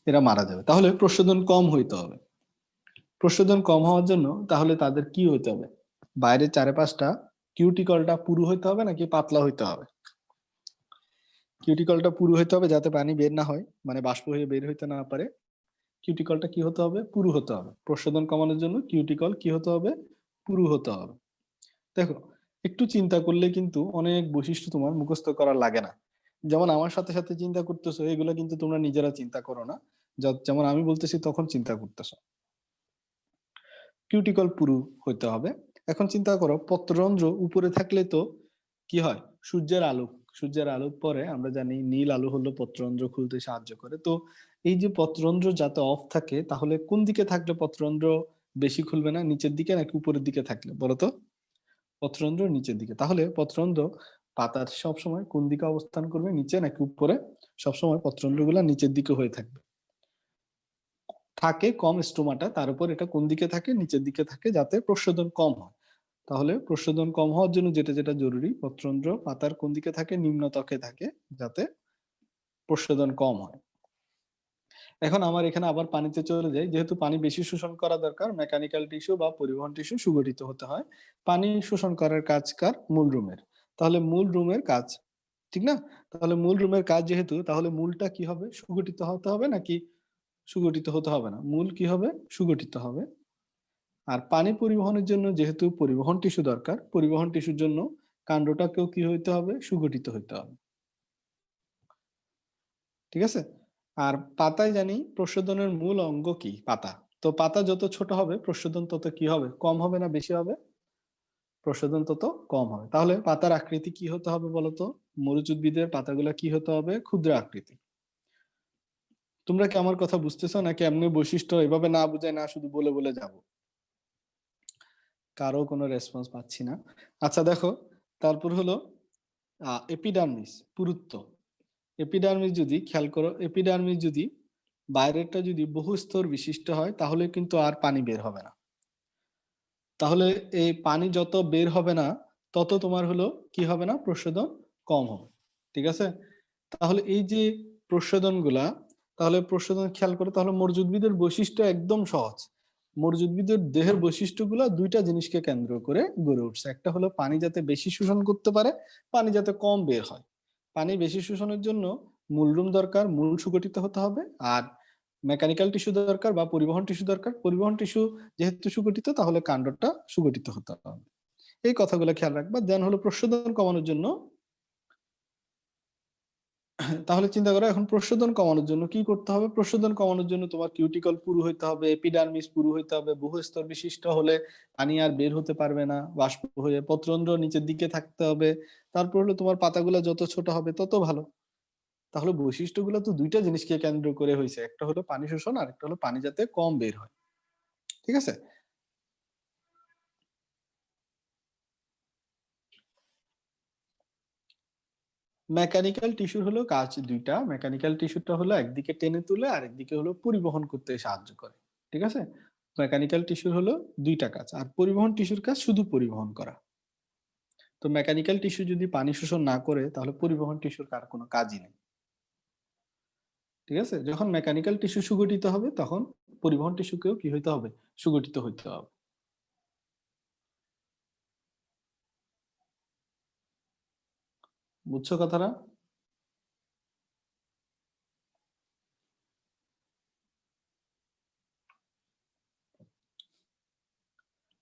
এরা মারা যাবে। তাহলে প্রশোধন কম হইতে হবে। প্রশোধন কম হওয়ার জন্য তাহলে তাদের কি হইতে হবে? বাইরের চারপাশটা কিউটিকলটা পুরু হইতে হবে নাকি পাতলা হইতে হবে? কিউটিকলটা পুরু হইতে হবে যাতে পানি বের না হয়, মানে বাষ্প হয়ে বের হইতে না পারে। কিউটিকলটা কি হতে হবে? পুরু হতে হবে। প্রসাধন কমানোর জন্য কিউটিকল কি হতে হবে? পুরু হতে হবে। দেখো, একটু চিন্তা করলে কিন্তু অনেক বৈশিষ্ট্য তোমার মুখস্থ করা লাগে না। যেমন আমার সাথে সাথে চিন্তা করতেছো, এগুলো কিন্তু তোমরা নিজেরা চিন্তা করো না, যেমন আমি বলতেছি তখন চিন্তা করতেছো। কিউটিকল পুরু হইতে হবে। এখন চিন্তা করো, পত্ররন্ধ্র উপরে থাকলে তো কি হয়? সূর্যের আলো, সূর্যের আলো পরে আমরা জানি নীল আলো হলো পত্ররন্ধ্র খুলতে সাহায্য করে। তো এই যে পত্ররন্ধ্র যাতে অফ থাকে, তাহলে কোন দিকে থাকলে পত্ররন্ধ্র বেশি খুলবে না? নিচের দিকে নাকি উপরের দিকে থাকলে? বলো তো। পত্ররন্ধ্র নিচের দিকে। তাহলে পত্ররন্ধ্র পাতার সবসময় কোন দিকে অবস্থান করবে? নিচে নাকি উপরে? সবসময় পত্ররন্ধ্র গুলা নিচের দিকে হয়ে থাকবে। থাকে কম স্টোমাটা, তার উপর এটা কোন দিকে থাকে? নিচের দিকে থাকে, যাতে প্রশোধন কম হয়। তাহলে প্রশোধন কম হওয়ার জন্য যেটা যেটা জরুরি, পত্ররন্ধ্র পাতার কোন দিকে থাকে? নিম্ন ত্বকে থাকে, যাতে প্রশোধন কম হয়। এখন আমার এখানে আবার পানিতে চলে যাই। যেহেতু পানি বেশি শোষণ করা দরকার, মেকানিক্যাল টিস্যু বা পরিবহন টিস্যু সুগঠিত হতে হয়। পানি শোষণ করার কাজ কার? মূল রুমের। তাহলে মূল রুমের কাজ, ঠিক না? তাহলে মূল রুমের কাজ যেহেতু, তাহলে মূলটা কি হবে? সুগঠিত হতে হবে নাকি সুগঠিত হতে হবে না? মূল কি হবে? সুগঠিত হবে। আর পানি পরিবহনের জন্য যেহেতু পরিবহন টিস্যু দরকার, পরিবহন টিস্যুর জন্য কাণ্ডটাকেও কি হইতে হবে? সুগঠিত হইতে হবে। ঠিক আছে। আর পাতায় জানি প্রশোধনের মূল অঙ্গ কি? পাতা। তো পাতা যত ছোট হবে প্রশোধন তত কি হবে? কম হবে না বেশি হবে? প্রশোধন তত কম হবে। তাহলে পাতার আকৃতি কি হতে হবে বলতো? মরুচ উদ্ভিদের পাতাগুলা কি হতে হবে? ক্ষুদ্র আকৃতি। তোমরা কি আমার কথা বুঝতেছো, নাকি এমনি বৈশিষ্ট্য এভাবে না বুঝায় না শুধু বলে বলে যাব? কারো কোনো রেসপন্স পাচ্ছি না। আচ্ছা দেখো, তারপর হলো এপিডার্মিস, পুরুত্ব। এপিডার্মিস যদি খেয়াল করো, এপিডার্মিস যদি বাইরেরটা যদি বহু স্তর বিশিষ্ট হয়, তাহলে কিন্তু আর পানি বের হবে না। তাহলে এই পানি যত বের হবে না, তত তোমার হলো কি হবে না? প্রশোধন কম হবে। ঠিক আছে। তাহলে এই যে প্রশোধন গুলা, তাহলে প্রশোধন খেয়াল করো, তাহলে মরুজ উদ্ভিদের বৈশিষ্ট্য একদম সহজ। মরুজ উদ্ভিদের দেহের বৈশিষ্ট্যগুলা দুইটা জিনিসকে কেন্দ্র করে গড়ে উঠছে। একটা হলো পানি যাতে বেশি শোষণ করতে পারে, পানি যাতে কম বের হয়। পানি বেশি শোষণের জন্য মূলরুম দরকার, মূল সুগঠিত হতে হবে। আর মেকানিক্যাল টিস্যু দরকার বা পরিবহন টিস্যু দরকার। পরিবহন টিস্যু যেহেতু সুগঠিত, তাহলে কাণ্ডটা সুগঠিত হতে হবে। এই কথাগুলো খেয়াল রাখবা। দেন হলো প্রশোধন কমানোর জন্য, তাহলে চিন্তা করো এখন প্রশোধন কমানোর জন্য কি করতে হবে? প্রশোধন কমানোর জন্য তোমার কিউটিকল পুরু হইতে হবে, এপিডার্মিস পুরু হইতে হবে। বহু স্তর বিশিষ্ট হলে পানি আর বের হতে পারবে না বাষ্প হয়ে, পত্ররন্ধ্র নিচের দিকে থাকতে হবে। তারপর হলো তোমার পাতাগুলো যত ছোট হবে তত ভালো। তাহলে বৈশিষ্ট্যগুলো তো দুইটা জিনিসকে কেন্দ্র করে হয়েছে, একটা হলো পানি শোষণ আর একটা হলো পানি যাতে কম বের হয়। ঠিক আছে। মেকানিক্যাল টিস্যুর হলো কাজ দুইটা। মেকানিক্যাল টিস্যুটা হলো একদিকে টেনে তুলে আর একদিকে হলো পরিবহন করতে সাহায্য করে। ঠিক আছে। মেকানিক্যাল টিস্যুর হলো দুইটা কাজ, আর পরিবহন টিস্যুর কাজ শুধু পরিবহন করা। তো মেকানিক্যাল টিস্যু যদি পানি শোষণ না করে, তাহলে পরিবহন টিস্যুর কার কোনো কাজই নেই। ঠিক আছে। যখন মেকানিক্যাল টিস্যু সুগঠিত হবে, তখন পরিবহন টিস্যুকেও কি হইতে হবে? সুগঠিত হইতে হবে। বুঝছো কথাটা?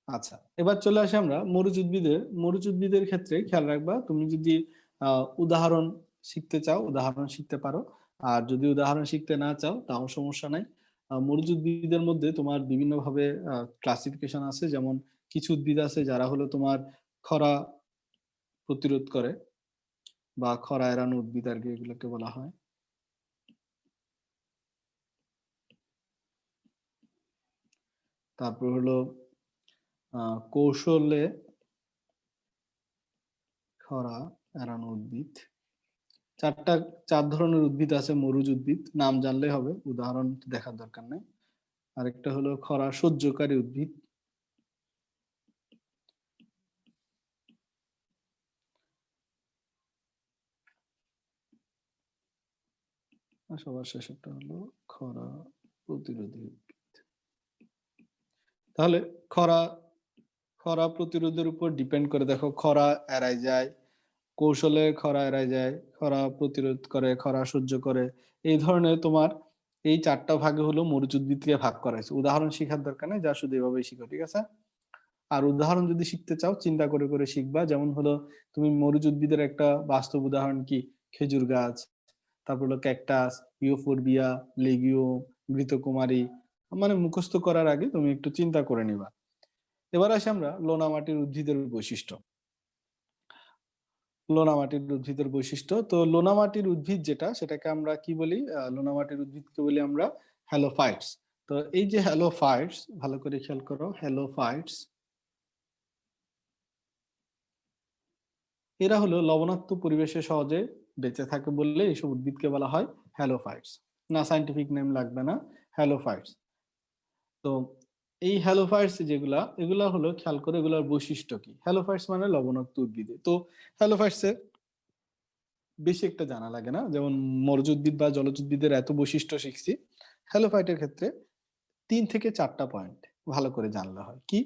আচ্ছা, এবার চলে আসি আমরা মরুচ উদ্ভিদের। মরুচ উদ্ভিদের ক্ষেত্রে খেয়াল রাখবা, তুমি যদি উদাহরণ শিখতে চাও উদাহরণ শিখতে পারো, আর যদি উদাহরণ শিখতে না চাও তাও সমস্যা নাই। মরুচ উদ্ভিদের মধ্যে তোমার বিভিন্ন ভাবে ক্লাসিফিকেশন আছে। যেমন কিছু উদ্ভিদ আছে যারা হলো তোমার খরা প্রতিরোধ করে, বা খরা এড়ানো উদ্ভিদ আর কি এগুলোকে বলা হয়। তারপর হলো কৌশলে খরা এড়ানো উদ্ভিদ। চারটা, চার ধরনের উদ্ভিদ আছে মরুজ উদ্ভিদ, নাম জানলে হবে, উদাহরণ দেখার দরকার নেই। আরেকটা হলো খরা সহ্যকারী উদ্ভিদ। আর সবার শেষেরটা হলো খরা প্রতিরোধী উদ্ভিদ। তাহলে খরা, খরা প্রতিরোধের উপর ডিপেন্ড করে, দেখো খরা এড়ায় যায়, কৌশলে খরা এড়ায় যায়, খরা প্রতিরোধ করে, খরা সহ্য করে। এই ধরনের তোমার এই 4টা ভাগে হলো মরুচ উদ্ভিদকে ভাগ করা হয়েছে। উদাহরণ শেখার দরকার নেই, যা শুধু এভাবেই শিখো, ঠিক আছে? আর উদাহরণ যদি শিখতে চাও চিন্তা করে করে শিখবা। যেমন হলো তুমি মরুচ উদ্ভিদের একটা বাস্তব উদাহরণ কি, খেজুর গাছ, তারপর হলো ক্যাকটাস, ইউফোরবিয়া, লেগিওম, ঘৃতকুমারী, মানে মুখস্থ করার আগে তুমি একটু চিন্তা করে নিবা। এবার আসি আমরা লোনা মাটির উদ্ভিদের বৈশিষ্ট্য। লোনা মাটির উদ্ভিদের বৈশিষ্ট্য, তো লোনা মাটির উদ্ভিদ যেটা, সেটাকে আমরা কি বলি? লোনা মাটির উদ্ভিদকে বলি আমরা হ্যালোফাইটস। তো এই যে হ্যালোফাইটস, ভালো করে খেয়াল করো, হ্যালোফাইটস এরা হলো লবণাক্ত পরিবেশে সহজে বেঁচে থাকে বললে এইসব উদ্ভিদকে বলা হয় হ্যালোফাইটস। না, সাইন্টিফিক নেম লাগবে না, হ্যালোফাইটস। তো এই হ্যালোফাইটস যেগুলা, এগুলা হলো, খেয়াল করে এগুলার বৈশিষ্ট্য কি। হ্যালোফাইটস মানে লবণাক্ত উদ্ভিদে। তো হ্যালোফাইটস এর বেশি একটা জানা লাগে না, যেমন মরুজ উদ্ভিদ বা জলজ উদ্ভিদের এত বৈশিষ্ট্য শিখছি, হ্যালোফাইটের ক্ষেত্রে 3 থেকে 4টা পয়েন্ট ভালো করে জানলে হয়। কি?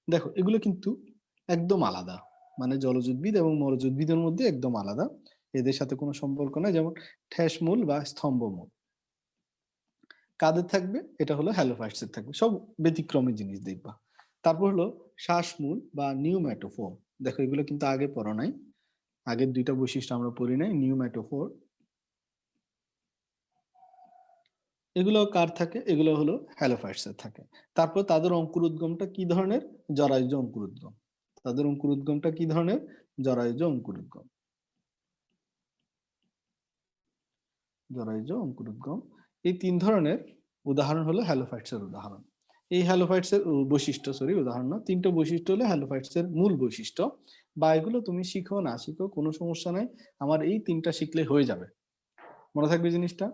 দেখো, এগুলো কিন্তু একদম আলাদা, মানে জলজ উদ্ভিদ এবং মরুজ উদ্ভিদের মধ্যে একদম আলাদা, এদের সাথে কোনো সম্পর্ক নাই। যেমন ঠ্যাসমূল বা স্তম্ভমূল কাদের থাকবে? এটা হলো হ্যালোফাইটস এর থাকবে, সব ব্যতিক্রমী জিনিস দেখবা। তারপর হলো শ্বাসমূল বা নিউম্যাটোফোর। দেখো, এগুলো কিন্তু আগে পড়া নাই, আগের 2টা বৈশিষ্ট্য আমরা পড়ি নাই। নিউম্যাটোফোর এগুলো কার থাকে? এগুলো হলো হ্যালোফাইটস এর থাকে। তারপর তাদের অঙ্কুরোদ্গমটা কি ধরনের? জরায়ুজ অঙ্কুরোদ্গম। তাদের অঙ্কুরোদ্গমটা কি ধরনের? জরায়ুজ অঙ্কুরোদ্গম। জরায়ুজ অঙ্কুরোদ্গম, এই 3 ধরনের উদাহরণ হলো হ্যালোফাইটস এর উদাহরণ। এই হ্যালোফাইটস এর বৈশিষ্ট্য, সরি উদাহরণ না, 3টা বৈশিষ্ট্য হলো হ্যালোফাইটস এর মূল বৈশিষ্ট্য। বা এগুলো তুমি শিখো না শিখো কোনো সমস্যা নাই, আমার এই 3টা শিখলে হয়ে যাবে, মনে থাকবে জিনিসটা।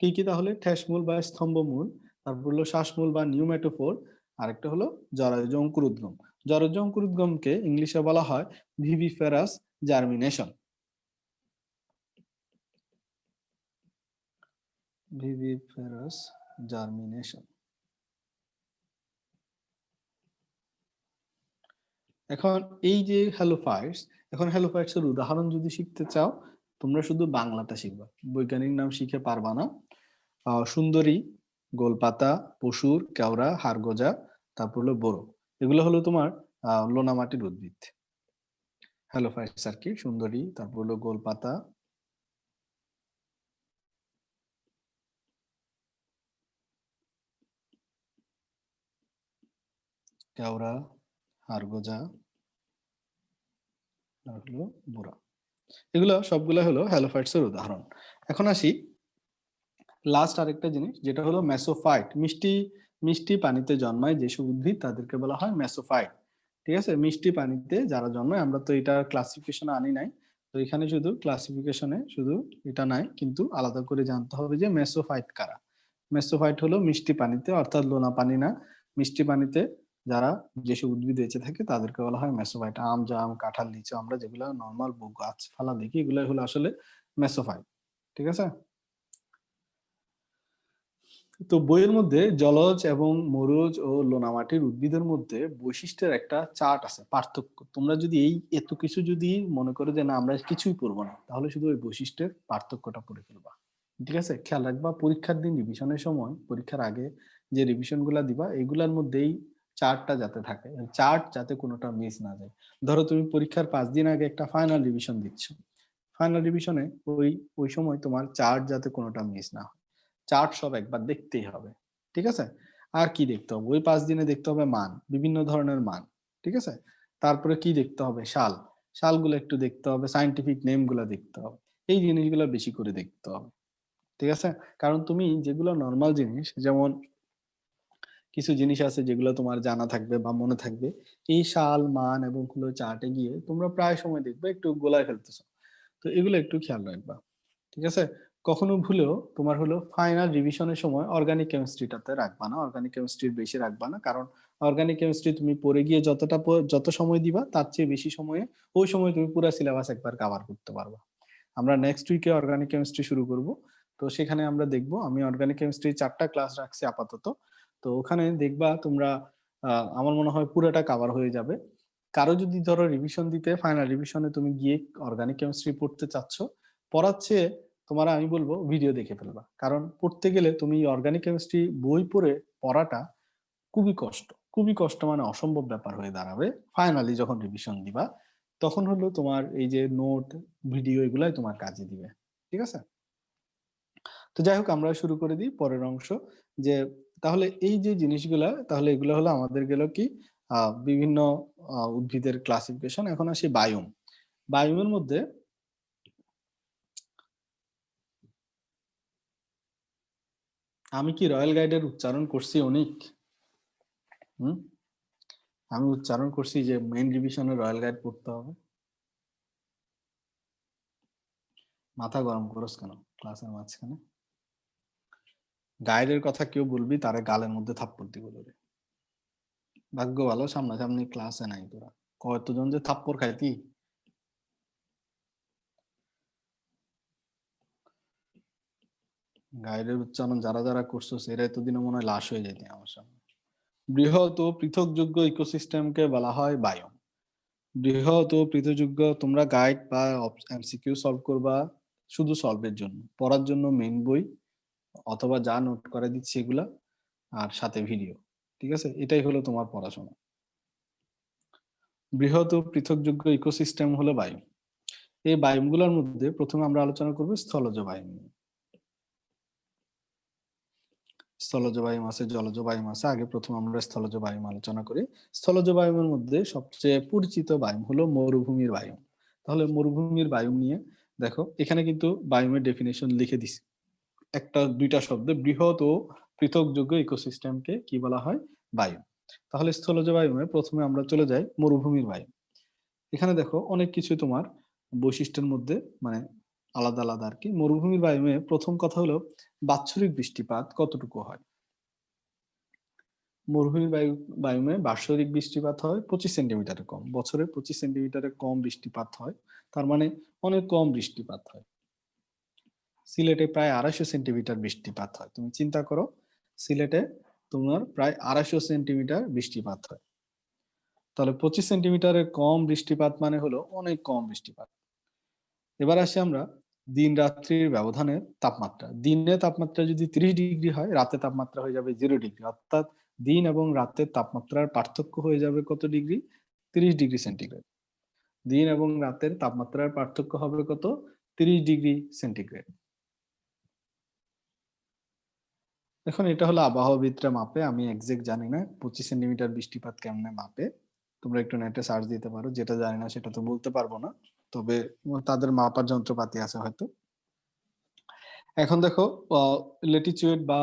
কি কি তাহলে? ঠ্যাসমূল বা স্তম্ভমূল, তারপর হলো শ্বাসমূল বা নিউম্যাটোফোর, আরেকটা হলো জরায়ুজ অঙ্কুরোদ্গম। জরায়ুজ অঙ্কুরোদ্গমকে ইংলিশে বলা হয় ভিভিফেরাস জার্মিনেশন। ভিভিফেরাস জার্মিনেশন। এখন এই যে হ্যালোফাইটস, এখন হ্যালোফাইটস এর উদাহরণ যদি শিখতে চাও, তোমরা শুধু বাংলাটা শিখবা, বৈজ্ঞানিক নাম শিখে পারবা না। সুন্দরী, গোলপাতা, পশুর, কেওড়া, হাড়গোজা, তারপর হলো বোরো, এগুলো হলো তোমার লোনা মাটির উদ্ভিদ। হ্যালোফাইটস আর কি, সুন্দরী, তারপর হলো গোলপাতা, কেওড়া, হাড়গোজা, আর হলো বোরা, এগুলো সবগুলো হলো হ্যালোফাইটস এর উদাহরণ। এখন আসি লাস্ট আরেকটা জিনিস, যেটা হলো মেসোফাইট। মিষ্টি মিষ্টি পানিতে জন্মায় যেসব উদ্ভিদ, তাদেরকে বলা হয় মেসোফাইট। ঠিক আছে? মিষ্টি পানিতে যারা জন্মায়, আমরা তো এটা ক্লাসিফিকেশনে আনি নাই, তো এখানে শুধু ক্লাসিফিকেশনে শুধু এটা নাই, কিন্তু আলাদা করে জানতে হবে যে মেসোফাইট কারা। মেসোফাইট হলো মিষ্টি পানিতে, অর্থাৎ লোনা পানি না, মিষ্টি পানিতে যারা যেসব উদ্ভিদ বেঁচে থাকে তাদেরকে বলা হয় মেসোফাইট। আম, জাম, কাঁঠাল, লিচু, আমরা যেগুলো নর্মাল গাছপালা দেখি, এগুলো হলো আসলে মেসোফাইট। ঠিক আছে? তো বইয়ের মধ্যে জলজ এবং মরুজ ও লোনামাটির উদ্ভিদের মধ্যে বৈশিষ্ট্যের একটা চার্ট আছে, পার্থক্য। তোমরা যদি এই এত কিছু যদি মনে করো যে না আমরা কিছুই পড়বো না, তাহলে শুধু ওই বৈশিষ্ট্যের পার্থক্যটা পড়ে ফেলবা। ঠিক আছে? খেয়াল রাখবা, পরীক্ষার দিন রিভিশনের সময়, পরীক্ষার আগে যে রিভিশন গুলা দিবা, এগুলার মধ্যেই চার্টটা যাতে থাকে, চার্ট যাতে কোনোটা মিস না যায়। ধরো তুমি পরীক্ষার 5 দিন আগে একটা ফাইনাল রিভিশন দিচ্ছ, ফাইনাল রিভিশনে ওই ওই সময় তোমার চার্ট যাতে কোনোটা মিস না হয়, চার্ট সব একবার দেখতেই হবে। ঠিক আছে? আর কি দেখতে হবে? ওই 5 দিনে দেখতে হবে মান, বিভিন্ন ধরনের মান। ঠিক আছে? তারপরে কি দেখতে হবে? সাল, সালগুলো একটু দেখতে হবে, সাইন্টিফিক নেম গুলা দেখতে হবে, এই জিনিসগুলো বেশি করে দেখতে হবে। ঠিক আছে? কারণ তুমি যেগুলো নর্মাল জিনিস, যেমন কিছু জিনিস আছে যেগুলো তোমার জানা থাকবে বা মনে থাকবে, এই সাল, মান এবং হলো চার্টে গিয়ে তোমরা প্রায় সময় দেখবে একটু গোলায় ফেলতেছো। তো এগুলো একটু খেয়াল রাখবা। ঠিক আছে? কখনো ভুলেও তোমার হলো ফাইনাল রিভিশনের সময় অর্গানিক কেমিস্ট্রিটাতে রাখবা না, অর্গানিক কেমিস্ট্রির বেশি রাখবা না, কারণ অর্গানিক কেমিস্ট্রি তুমি পড়ে গিয়ে যত সময় দিবা, তার চেয়ে বেশি সময়ে ওই সময় তুমি পুরো সিলেবাস একবার কভার করতে পারবা। আমরা নেক্সট উইকে অর্গানিক কেমিস্ট্রি শুরু করব, তো সেখানে আমরা দেখব, আমি অর্গানিক কেমিস্ট্রি 4টা ক্লাস রাখছি আপাতত, তো ওখানে দেখবা তোমরা আমার মনে হয় পুরোটা কভার হয়ে যাবে। কারো যদি ধরো রিভিশন দিতে, ফাইনাল রিভিশনে তুমি গিয়ে অর্গানিক কেমিস্ট্রি পড়তে চাচ্ছ, পড়াচ্ছে তোমার আমি বলবো ভিডিও দেখে ফেলবা, কারণ পড়তে গেলে তুমি অর্গানিক কেমিস্ট্রি বই পড়াটা খুবই কষ্ট মানে অসম্ভব ব্যাপার হয়ে দাঁড়াবে ফাইনালি যখন রিভিশন দিবা। তখন হলো তোমার এই যে নোট ভিডিও এগুলাই তোমার কাজে দিবে। ঠিক আছে, তো যাই হোক আমরা শুরু করে দিই পরের অংশ। যে তাহলে এই যে জিনিসগুলা, তাহলে এগুলো হলো আমাদের গেল কি বিভিন্ন উদ্ভিদের ক্লাসিফিকেশন। এখন আসি বায়োম। বায়োমের মধ্যে আমি কি রয়্যাল গাইডের উচ্চারণ করছি অনেক? হুম, আমি উচ্চারণ করছি যে মেইন রিভিশনে রয়্যাল গাইড পড়তে হবে। মাথা গরম করস কেন ক্লাসের মাঝখানে? গাইডের কথা কেউ বলবি তারে গালের মধ্যে থাপ্পড় দিব তোরে। ভাগ্য ভালো সামনাসামনি ক্লাসে নাই তোরা, কতজন যে থাপ্পড় খাইতি। গাইডের উচ্চারণ যারা যারা করছো সেরা এতদিনে মনে হয় লাশ হয়ে যেত আমার সামনে। বৃহৎ ও পৃথকযোগ্য ইকোসিস্টেমকে বলা হয় বায়োম। বৃহৎ ও পৃথকযোগ্য, তোমরা গাইড বা এমসিকিউ সলভ করবা শুধু সলভের জন্য, পড়ার জন্য মেইন বই অথবা যা নোট করে দিচ্ছি এগুলা, আর সাথে ভিডিও। ঠিক আছে, এটাই হলো তোমার পড়াশোনা। বৃহৎ ও পৃথকযোগ্য ইকোসিস্টেম হলো বায়োম। এই বায়োমগুলোর মধ্যে প্রথমে আমরা আলোচনা করবো স্থলজ বায়োম নিয়ে। স্থলজ বায়ুম আছে, জলজ বায়ুম আছে। আগে প্রথম আমরা স্থলজ বায়ুম আলোচনা করি। স্থলজ বায়ুমের মধ্যে সবচেয়ে পরিচিত বায়ুম হলো মরুভূমির বায়ুম। তাহলে মরুভূমির বায়ুম নিয়ে দেখো, এখানে কিন্তু বায়ুমের ডেফিনেশন লিখে দিছি একটা দুইটা শব্দে, বৃহৎ ও পৃথকযোগ্য ইকোসিস্টেমকে কি বলা হয়? বায়ু। তাহলে স্থলজ বায়ুমে প্রথমে আমরা চলে যাই মরুভূমির বায়ু। এখানে দেখো অনেক কিছু তোমার বৈশিষ্ট্যের মধ্যে মানে আলাদা আলাদা আর কি। মরুভূমির বায়ুমে প্রথম কথা হলো বাৎসরিক বৃষ্টিপাত কতটুকু হয়। মরুভূমির বায়ুমে বাৎসরিক বৃষ্টিপাত হয় 25 সেন্টিমিটারের কম, বছরে 25 সেন্টিমিটারের কম বৃষ্টিপাত হয়। তার মানে অনেক কম বৃষ্টিপাত হয়। সিলেটে প্রায় 250 সেন্টিমিটার বৃষ্টিপাত হয়। তুমি চিন্তা করো, সিলেটে তোমার প্রায় 250 সেন্টিমিটার বৃষ্টিপাত হয়। তাহলে 25 সেন্টিমিটারের কম বৃষ্টিপাত মানে হলো অনেক কম বৃষ্টিপাত। এবার আসি আমরা দিন রাত্রির ব্যবধানের তাপমাত্রা। দিনে তাপমাত্রা যদি 30 ডিগ্রি হয়, রাতে তাপমাত্রা হয়ে যাবে 0 ডিগ্রি, অর্থাৎ দিন এবং রাতের তাপমাত্রার পার্থক্য হয়ে যাবে কত ডিগ্রি? 30 degree centigrade. দিন এবং রাতের তাপমাত্রার পার্থক্য হবে কত? 30 ডিগ্রি সেন্টিগ্রেড। এখন এটা হলো আবহাওয়াবিদরা মাপে, আমি এক্সাক্ট জানি না 25 সেন্টিমিটার বৃষ্টিপাত কেমনে মাপে। তোমরা একটু নেটে সার্চ দিতে পারো, যেটা জানি না সেটা তো বলতে পারবো না, তবে তাদের মাপার যন্ত্রপাতি আছে হয়তো। এখন দেখো লেটিচিউড বা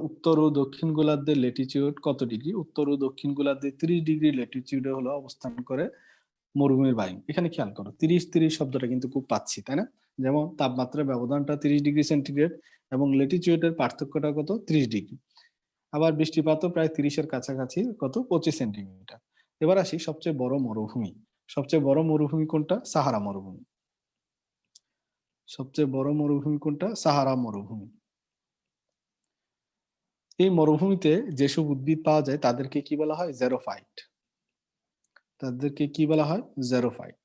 উত্তর ও দক্ষিণ গোলার্ধের লেটিচিউড কত ডিগ্রি? উত্তর ও দক্ষিণ গোলার্ধে 30 ডিগ্রি লেটিচিউডে হলো অবস্থান করে মরুভূমির বায়ু। এখানে খেয়াল করো 30-30 শব্দটা কিন্তু খুব পাচ্ছি, তাই না? যেমন তাপমাত্রার ব্যবধানটা 30 ডিগ্রি সেন্টিগ্রেড এবং লেটিচিউডের পার্থক্যটা কত? 30 ডিগ্রি। আবার বৃষ্টিপাতও প্রায় 30-এর কাছাকাছি, কত? 25 সেন্টিমিটার। এবার আসি সবচেয়ে বড় মরুভূমি। সবচেয়ে বড় মরুভূমি কোনটা? সাহারা মরুভূমি। সবচেয়ে বড় মরুভূমি কোনটা? সাহারা মরুভূমি। এই মরুভূমিতে যেসব উদ্ভিদ পাওয়া যায় তাদেরকে কি বলা হয়? জেরোফাইট। তাদেরকে কি বলা হয়? জেরোফাইট।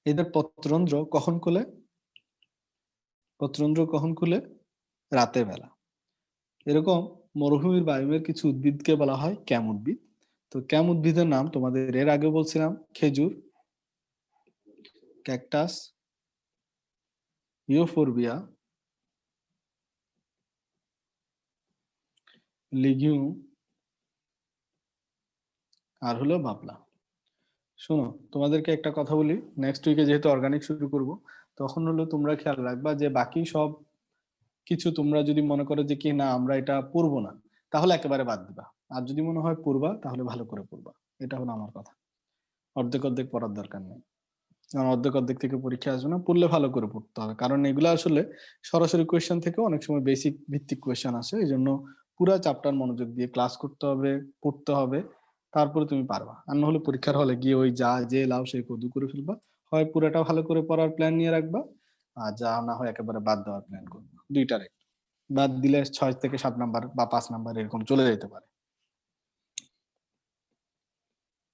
এদের পত্রন্ধ্র কখন খুলে? পত্রন্ধ্র কখন খুলে? রাতের বেলা। এরকম মরুভূমির বায়ুমের কিছু উদ্ভিদকে বলা হয় ক্যাম উদ্ভিদ। তো ক্যাম উদ্ভিদের নাম তোমাদের এর আগে বলছিলাম, খেজুর, ক্যাকটাস, ইউফোরবিয়া, লিগিউম, আর হলো বাবলা। শোনো, তোমাদেরকে একটা কথা বলি, নেক্সট উইকে যেহেতু অর্গানিক শুরু করব, তখন হলো তোমরা খেয়াল রাখবা যে বাকি সব কিছু তোমরা যদি মনে করো যে কি না আমরা এটা পড়বো না, তাহলে একেবারে বাদ দিবা। আর যদি মনে হয় পড়বা, তাহলে ভালো করে পড়বা। এটা হলো আমার কথা। অর্ধেক অর্ধেক পড়ার দরকার নেই, কারণ অর্ধেক অর্ধেক থেকে পরীক্ষা আসবে না। পড়লে ভালো করে পড়তে হবে, কারণ এগুলো আসলে সরাসরি কোয়েশ্চেন থেকে অনেক সময় বেসিক ভিত্তিক কোয়েশ্চেন আসে। এই জন্য পুরো চ্যাপ্টার মনোযোগ দিয়ে ক্লাস করতে হবে, পড়তে হবে, তারপরে তুমি পারবা। আর না হলে পরীক্ষার হলে গিয়ে ওই যা যে লাভ সেই কদু করে ফেলবা। হয় পুরোটা ভালো করে পড়ার প্ল্যান নিয়ে রাখবা, আর যা না হয় একেবারে বাদ দেওয়ার প্ল্যান করবা। দুইটার একটা। বাদ দিলে 6 থেকে 7 নাম্বার বা 5 নাম্বার এরকম চলে যেতে পারে,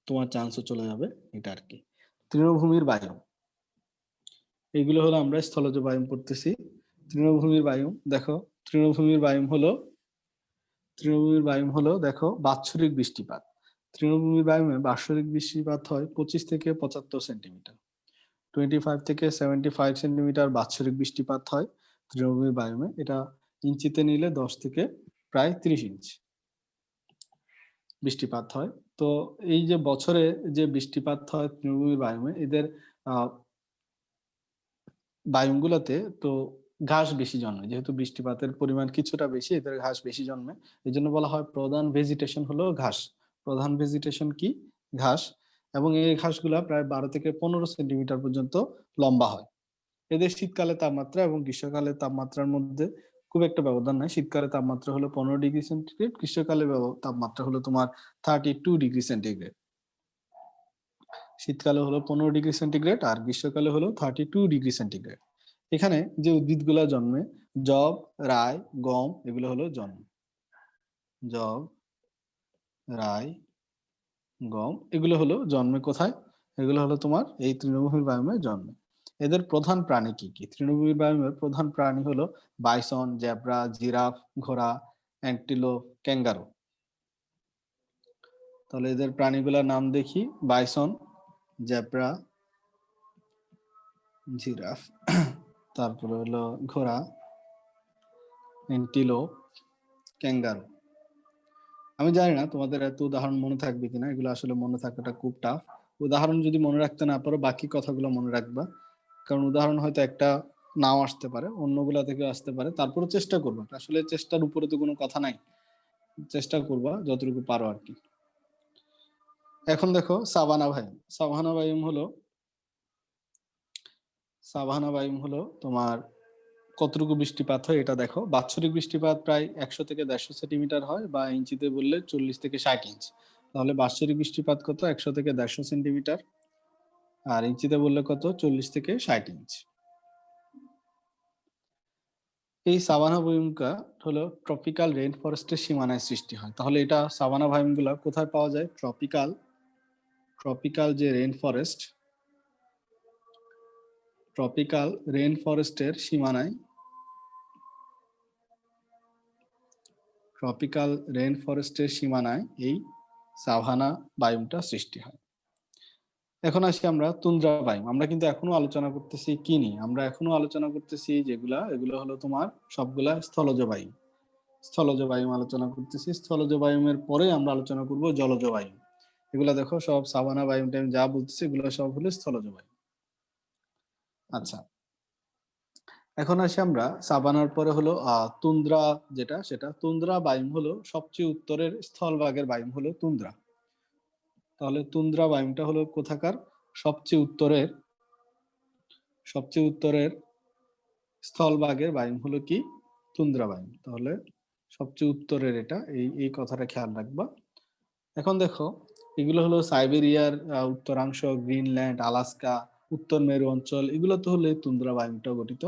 তোমার চান্সও চলে যাবে, এটা আর কি। তৃণভূমির বায়ু। এগুলো হলো আমরা স্থলজ বায়ুম পড়তেছি। তৃণভূমির বায়ুম দেখো, তৃণভূমির বায়ুম হলো দেখো বাৎসরিক বৃষ্টিপাত। তৃণভূমির বায়ুমে বাৎসরিক বৃষ্টিপাত হয় 25 থেকে 75 সেন্টিমিটার, 25 থেকে 75 সেন্টিমিটার বাৎসরিক বৃষ্টিপাত হয় তৃণভূমির বায়ুমে। এটা ইঞ্চিতে নিলে 10 থেকে প্রায় 30 ইঞ্চি বৃষ্টিপাত হয়। তো এই যে বছরে যে বৃষ্টিপাত হয় তৃণভূমির বায়ুমে, এদের বায়ুগুলোতে তো ঘাস বেশি জন্মে, যেহেতু বৃষ্টিপাতের পরিমাণ কিছুটা বেশি, এদের ঘাস বেশি জন্মে। এই জন্য বলা হয় প্রধান ভেজিটেশন হলো ঘাস। প্রধান ভেজিটেশন কি? ঘাস। এবং এই ঘাসগুলা প্রায় 12 থেকে 15 সেন্টিমিটার পর্যন্ত লম্বা হয়। এদের শীতকালে তাপমাত্রা এবং গ্রীষ্মকালে তাপমাত্রার মধ্যে খুব একটা ব্যবধান নাই। শীতকালে তাপমাত্রা হলো 15 ডিগ্রি সেন্টিগ্রেড, গ্রীষ্মকালে তাপমাত্রা হলো তোমার 32 ডিগ্রি সেন্টিগ্রেড। শীতকালে হলো 15 ডিগ্রি সেন্টিগ্রেড আর গ্রীষ্মকালে হলো 32 ডিগ্রি সেন্টিগ্রেড। এখানে যে উদ্ভিদগুলা জন্মে, যব, রাই, গম, এগুলো হলো জন্ম। যব, রাই, গম এগুলো হলো জন্মে কোথায়? এগুলো হলো তোমার এই তৃণভূমির বায়ুমে জন্মে। এদের প্রধান প্রাণী কি কি? তৃণভূমির বায়ুমের প্রধান প্রাণী হলো বাইসন, জেব্রা, জিরাফ, ঘোড়া, অ্যান্টিলোপ, ক্যাঙ্গারু। তাহলে এদের প্রাণীগুলোর নাম দেখি। বাইসন, জেব্রা, জিরাফ, তারপরে হলো ঘোড়া, অ্যান্টিলোপ, ক্যাঙ্গারু। আমি জানি না তোমাদের এত উদাহরণ মনে থাকবে কিনা, এগুলো আসলে মনে থাকাটা খুব টাফ। উদাহরণ যদি মনে রাখতে না পারো, বাকি কথাগুলো মনে রাখবা, কারণ উদাহরণ হয়তো একটা নাও আসতে পারে, অন্যগুলা থেকে আসতে পারে। তারপরে চেষ্টা করবা, আসলে চেষ্টার উপরে তো কোনো কথা নাই, চেষ্টা করবা যতটুকু পারো আর কি। এখন দেখো সাভানা বায়ুম। সাভানা বায়ুম হলো তোমার কতটুকু বৃষ্টিপাত হয় এটা দেখো। বাৎসরিক বৃষ্টিপাত প্রায় 100 থেকে 150 সেন্টিমিটার হয়, বা ইঞ্চিতে বললে 40 থেকে 60 ইঞ্চি। তাহলে বাৎসরিক বৃষ্টিপাত কত? 100 থেকে 150 সেন্টিমিটার। আর ইঞ্চিতে বললে কত? 40 থেকে 60 ইঞ্চি। এই সাভানা বায়ুমটা হলো ট্রপিক্যাল রেইন ফরেস্টের সীমানায় সৃষ্টি হয়। তাহলে এটা সাভানা বায়ুমগুলো কোথায় পাওয়া যায়? ট্রপিক্যাল যে রেইন ফরেস্ট, ট্রপিক্যাল রেইন ফরেস্টের সীমানায়, ট্রপিক্যাল রেইন ফরেস্টের সীমানায় এই সাভানা বায়ুমটা সৃষ্টি হয়। এখন আসি আমরা তুন্দ্রা বায়ুম। আমরা কিন্তু এখনো আলোচনা করতেছি কি নিয়ে? আমরা এখনো আলোচনা করতেছি এগুলো হলো তোমার সবগুলা স্থলজ বায়ু। স্থলজ বায়ুম আলোচনা করতেছি। স্থলজ বায়ুমের পরে আমরা আলোচনা করব জলজ বায়ু। এগুলা দেখো সব সাভানা বায়ুম টাইম যা বলতেছি, এগুলো সব হলো স্থলজ বায়ু। আচ্ছা, এখন আসি আমরা সাভানার পরে হলো তুন্দ্রা, যেটা সেটা তুন্দ্রা বায়ুম হলো সবচেয়ে উত্তরের স্থলভাগের বায়ুম হলো তুন্দ্রা। তাহলে তুন্দ্রা বায়ুমটা হলো কোথাকার? সবচেয়ে উত্তরের স্থলভাগের বায়ুম হলো কি? তুন্দ্রা বায়ুম। তাহলে সবচেয়ে উত্তরের এটা, এই কথাটা খেয়াল রাখবা। এখন দেখো এগুলো হলো সাইবেরিয়ার উত্তরাংশ, গ্রিনল্যান্ড, আলাস্কা, উত্তর মেরু অঞ্চল, এগুলো তো হলে তুন্দ্রা বায়ুটা গঠিত।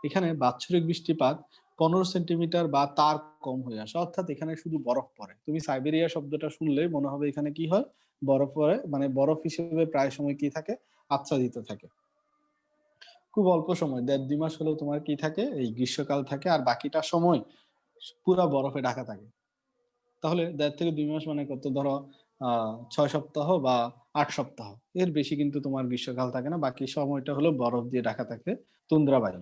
এখানে বাৎসরিক বৃষ্টিপাত 15 সেন্টিমিটার বা তার কম হয়ে আসে, অর্থাৎ এখানে শুধু বরফ পড়ে। তুমি সাইবেরিয়া শব্দটা শুনলে মনে হবে এখানে কি হয়? বরফ পড়ে, মানে বরফ হিসেবে প্রায় সময় কি থাকে? আচ্ছাদিত থাকে। খুব অল্প সময়, 1.5-2 মাস হলেও তোমার কি থাকে? এই গ্রীষ্মকাল থাকে, আর বাকিটা সময় পুরা বরফে ঢাকা থাকে। তাহলে 1.5 থেকে 2 মাস মানে কত? ধরো 6 সপ্তাহ বা 8 সপ্তাহ, এর বেশি কিন্তু তোমার গ্রীষ্মকাল থাকে না। বাকি সময়টা হলো বরফ দিয়ে ঢাকা থাকে তুন্দ্রা বায়ু।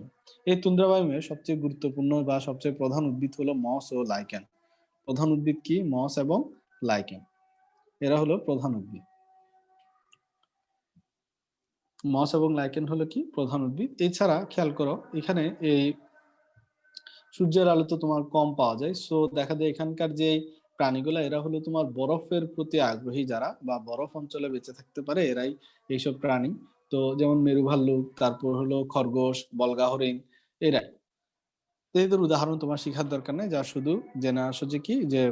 এই তুন্দ্রা বায়ুমের সবচেয়ে গুরুত্বপূর্ণ বা সবচেয়ে প্রধান উদ্ভিদ হলো মস ও লাইকেন। প্রধান উদ্ভিদ কি? মস এবং লাইকেন, এরা হলো প্রধান উদ্ভিদ। মস এবং লাইকেন হলো কি? প্রধান উদ্ভিদ। এছাড়া খেয়াল করো এখানে এই সূর্যের আলো তো তোমার কম পাওয়া যায়, সো দেখা যায় এখানকার যে প্রাণীগুলা, এরা হলো তোমার বরফের প্রতি আগ্রহী, যারা বা বরফ অঞ্চলে বেঁচে থাকতে পারে, এরাই এইসব প্রাণী। তো যেমন মেরু ভাল্লুক, তারপর হলো খরগোশ, বলগা হরিণ, এরাই। এদের উদাহরণ তোমার শিখার দরকার নেই, যা শুধু জেনে আসো যে কি, যে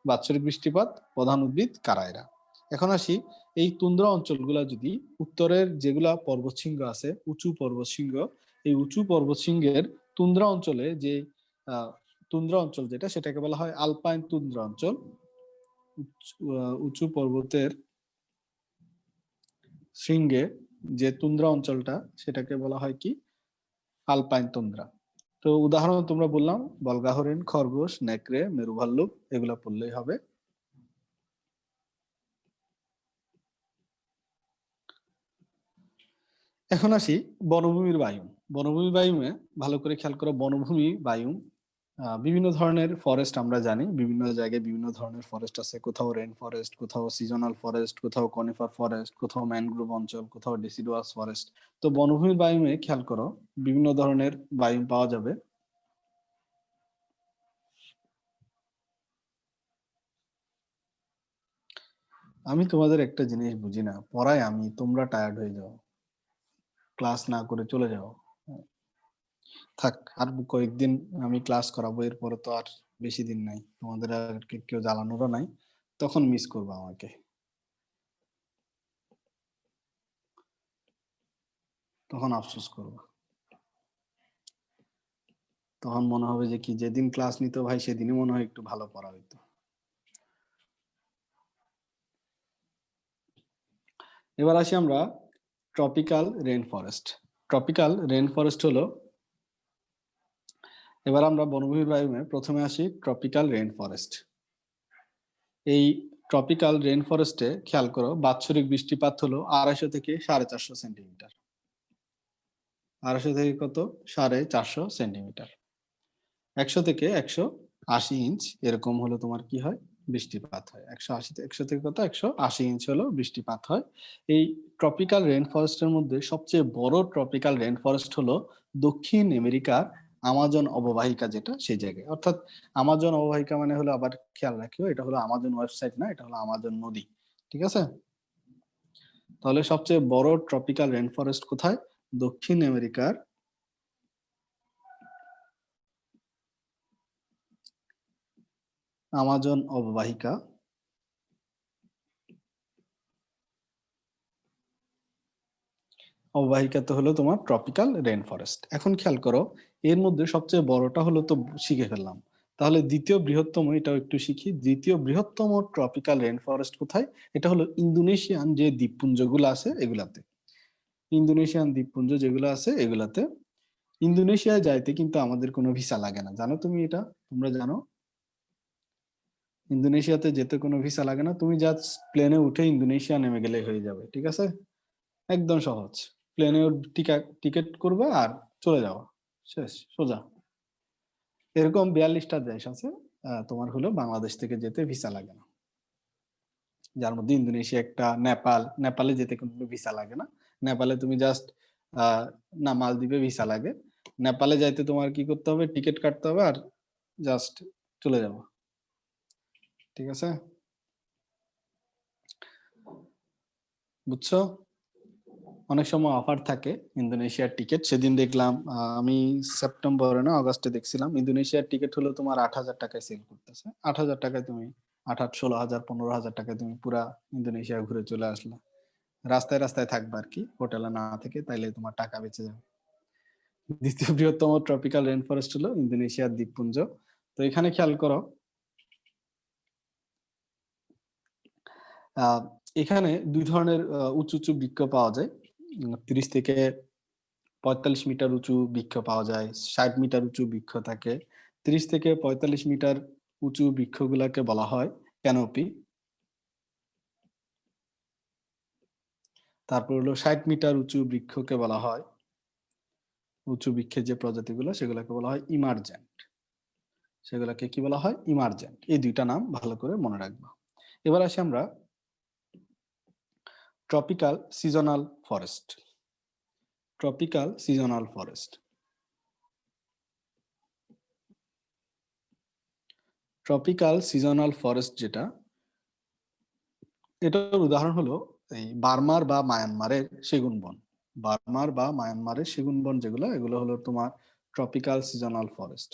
বাৎসরিক বৃষ্টিপাত প্রধান উদ্ভিদ কারা এরা। এখন আসি এই তুন্দ্রা অঞ্চলগুলা, যদি উত্তরের যেগুলা পর্বতশৃঙ্গ আছে, উঁচু পর্বতশৃঙ্গ, এই উঁচু পর্বতশৃঙ্গের তুন্দ্রা অঞ্চলে যে আহ তুন্দ্রা অঞ্চল যেটা, সেটাকে বলা হয় আলপাইন তুন্দ্রা অঞ্চল। উঁচু পর্বতের শৃঙ্গে যে তুন্দ্রা অঞ্চলটা, সেটাকে বলা হয় কি? Alpine tundra. তো উদাহরণ তোমরা বললাম, বলগা হরিণ, খরগোশ, নেকড়ে, মেরু ভাল্লুক, এগুলা পড়লেই হবে। এখন আসি বনভূমির বায়ু। বনভূমি বায়ুমে ভালো করে খেয়াল করো, বনভূমি বায়ু বিভিন্ন ধরনের ফরেস্ট আমরা জানি, বিভিন্ন জায়গায় বিভিন্ন ধরনের ফরেস্ট আছে, কোথাও রেন ফরেস্ট, কোথাও সিজনাল ফরেস্ট, কোথাও কনিফার ফরেস্ট, কোথাও ম্যানগ্রোভ অঞ্চল, কোথাও ডেসিডুয়াস ফরেস্ট। তো বনভূমির বায়ুমে খেয়াল করো বিভিন্ন ধরনের বায়ু পাওয়া যাবে। আমি তোমাদের একটা জিনিস বুঝি না, পড়ায় আমি, তোমরা টায়ার্ড হয়ে যাও, ক্লাস না করে চলে যাও। থাক, আর কয়েকদিন আমি ক্লাস করাবো, এরপরে তো আর বেশি দিন নাই, তোমাদের আর কেউ জ্বালানোরও নাই, তখন মিস করবো আমাকে, তখন আফসোস করবো, তখন মনে হবে যে কি যেদিন ক্লাস নিত ভাই সেদিনই মনে হয় একটু ভালো পড়া হইতো। এবার আসি আমরা tropical rain forest. Tropical rain forest হলো, এবার আমরা বনভূমি বায়ুমে প্রথমে আসি ট্রপিক্যাল রেন ফরেস্ট। এই ট্রপিক্যাল রেন ফরেস্টে খেয়াল করো বাৎসরিক বৃষ্টিপাত হলো 250 থেকে 450 সেন্টিমিটার। 250 থেকে কত? 450 সেন্টিমিটার। 100 থেকে 180 ইঞ্চ এরকম হলো তোমার কি হয়, বৃষ্টিপাত হয়। 100 থেকে কত, 180 ইঞ্চ হলো বৃষ্টিপাত হয়। এই ট্রপিক্যাল রেন ফরেস্টের মধ্যে সবচেয়ে বড় ট্রপিক্যাল রেন ফরেস্ট হলো দক্ষিণ আমেরিকার আমাজন অববাহিকা, যেটা সেই জায়গায়, অর্থাৎ আমাজন অববাহিকা মানে হলো, আবার খেয়াল রাখিও, এটা হলো আমাজন ওয়েবসাইট না, এটা হলো আমাজন নদী। ঠিক আছে? তাহলে সবচেয়ে বড় ট্রপিক্যাল রেন ফরেস্ট কোথায়? দক্ষিণ আমেরিকার আমাজন অববাহিকা, অববাহিকাতে হলো তোমার ট্রপিক্যাল রেন ফরেস্ট। এখন খেয়াল করো, এর মধ্যে সবচেয়ে বড়টা হলো তো শিখে ফেললাম, তাহলে দ্বিতীয় বৃহত্তম এটাও একটু শিখি। দ্বিতীয় বৃহত্তম ট্রপিক্যাল রেন ফরেস্ট কোথায়? এটা হলো ইন্দোনেশিয়ান যে দ্বীপপুঞ্জগুলো আছে এগুলাতে। ইন্দোনেশিয়ান দ্বীপপুঞ্জ যেগুলো আছে এগুলাতে। ইন্দোনেশিয়ায় যাইতে কিন্তু আমাদের কোনো ভিসা লাগে না, জানো তুমি এটা? তোমরা জানো ইন্দোনেশিয়াতে যেতে কোনো ভিসা লাগে না, তুমি জাস্ট প্লেনে উঠে ইন্দোনেশিয়া নেমে গেলে হয়ে যাবে। ঠিক আছে? একদম সহজ। প্লেনে টিকিট করবা আর চলে যাওয়া, শেষ, সোজা। এরকম 42টা দেশ আছে তোমার হলো বাংলাদেশ থেকে যেতে ভিসা লাগে না, যার মধ্যে ইন্দোনেশিয়া একটা, নেপাল, নেপালে যেতে কোনো ভিসা লাগে না। নেপালে তুমি জাস্ট না, মালদ্বীপে ভিসা লাগে। নেপালে যাইতে তোমার কি করতে হবে, টিকিট কাটতে হবে আর জাস্ট চলে যাবো। ঠিক আছে? বুঝছো? অনেক সময় অফার থাকে ইন্দোনেশিয়ার টিকিট। সেদিন দেখলাম আমি সেপ্টেম্বরে না অগস্টে দেখছিলাম, ইন্দোনেশিয়ার টিকিট হলো তোমার 8,000 টাকায় সেল করতেছে। 8,000 টাকায় তুমি, 8,000, 16,000, 15,000 টাকায় তুমি পুরা ইন্দোনেশিয়া ঘুরে চলে আসলা। রাস্তায় রাস্তায় থাকবা আর কি, হোটেলে না থেকে, তাইলে তোমার টাকা বেঁচে যাবে। দ্বিতীয় বৃহত্তম ট্রপিক্যাল রেন ফরেস্ট হলো ইন্দোনেশিয়ার দ্বীপপুঞ্জ। তো এখানে খেয়াল করো, আহ এখানে দুই ধরনের উঁচু উঁচু বৃক্ষ পাওয়া যায়। 30 থেকে 45 মিটার উঁচু বৃক্ষ পাওয়া যায়, 60 মিটার উঁচু বৃক্ষ থাকে। 30 থেকে 45 মিটার উঁচু বৃক্ষগুলাকে বলা হয় ক্যানোপি। তারপর হলো 60 মিটার উঁচু বৃক্ষকে বলা হয়, উঁচু বৃক্ষের যে প্রজাতিগুলো সেগুলোকে বলা হয় ইমার্জেন্ট। সেগুলোকে কি বলা হয়? ইমার্জেন্ট। এই দুইটা নাম ভালো করে মনে রাখবো। এবার আসি আমরা tropical seasonal forest. Tropical seasonal forest, tropical seasonal forest যেটা, এটার উদাহরণ হলো এই বার্মার বা মায়ানমারের সেগুন বন। বার্মার বা মায়ানমারের সেগুন বন যেগুলো, এগুলো হলো তোমার ট্রপিক্যাল সিজনাল ফরেস্ট।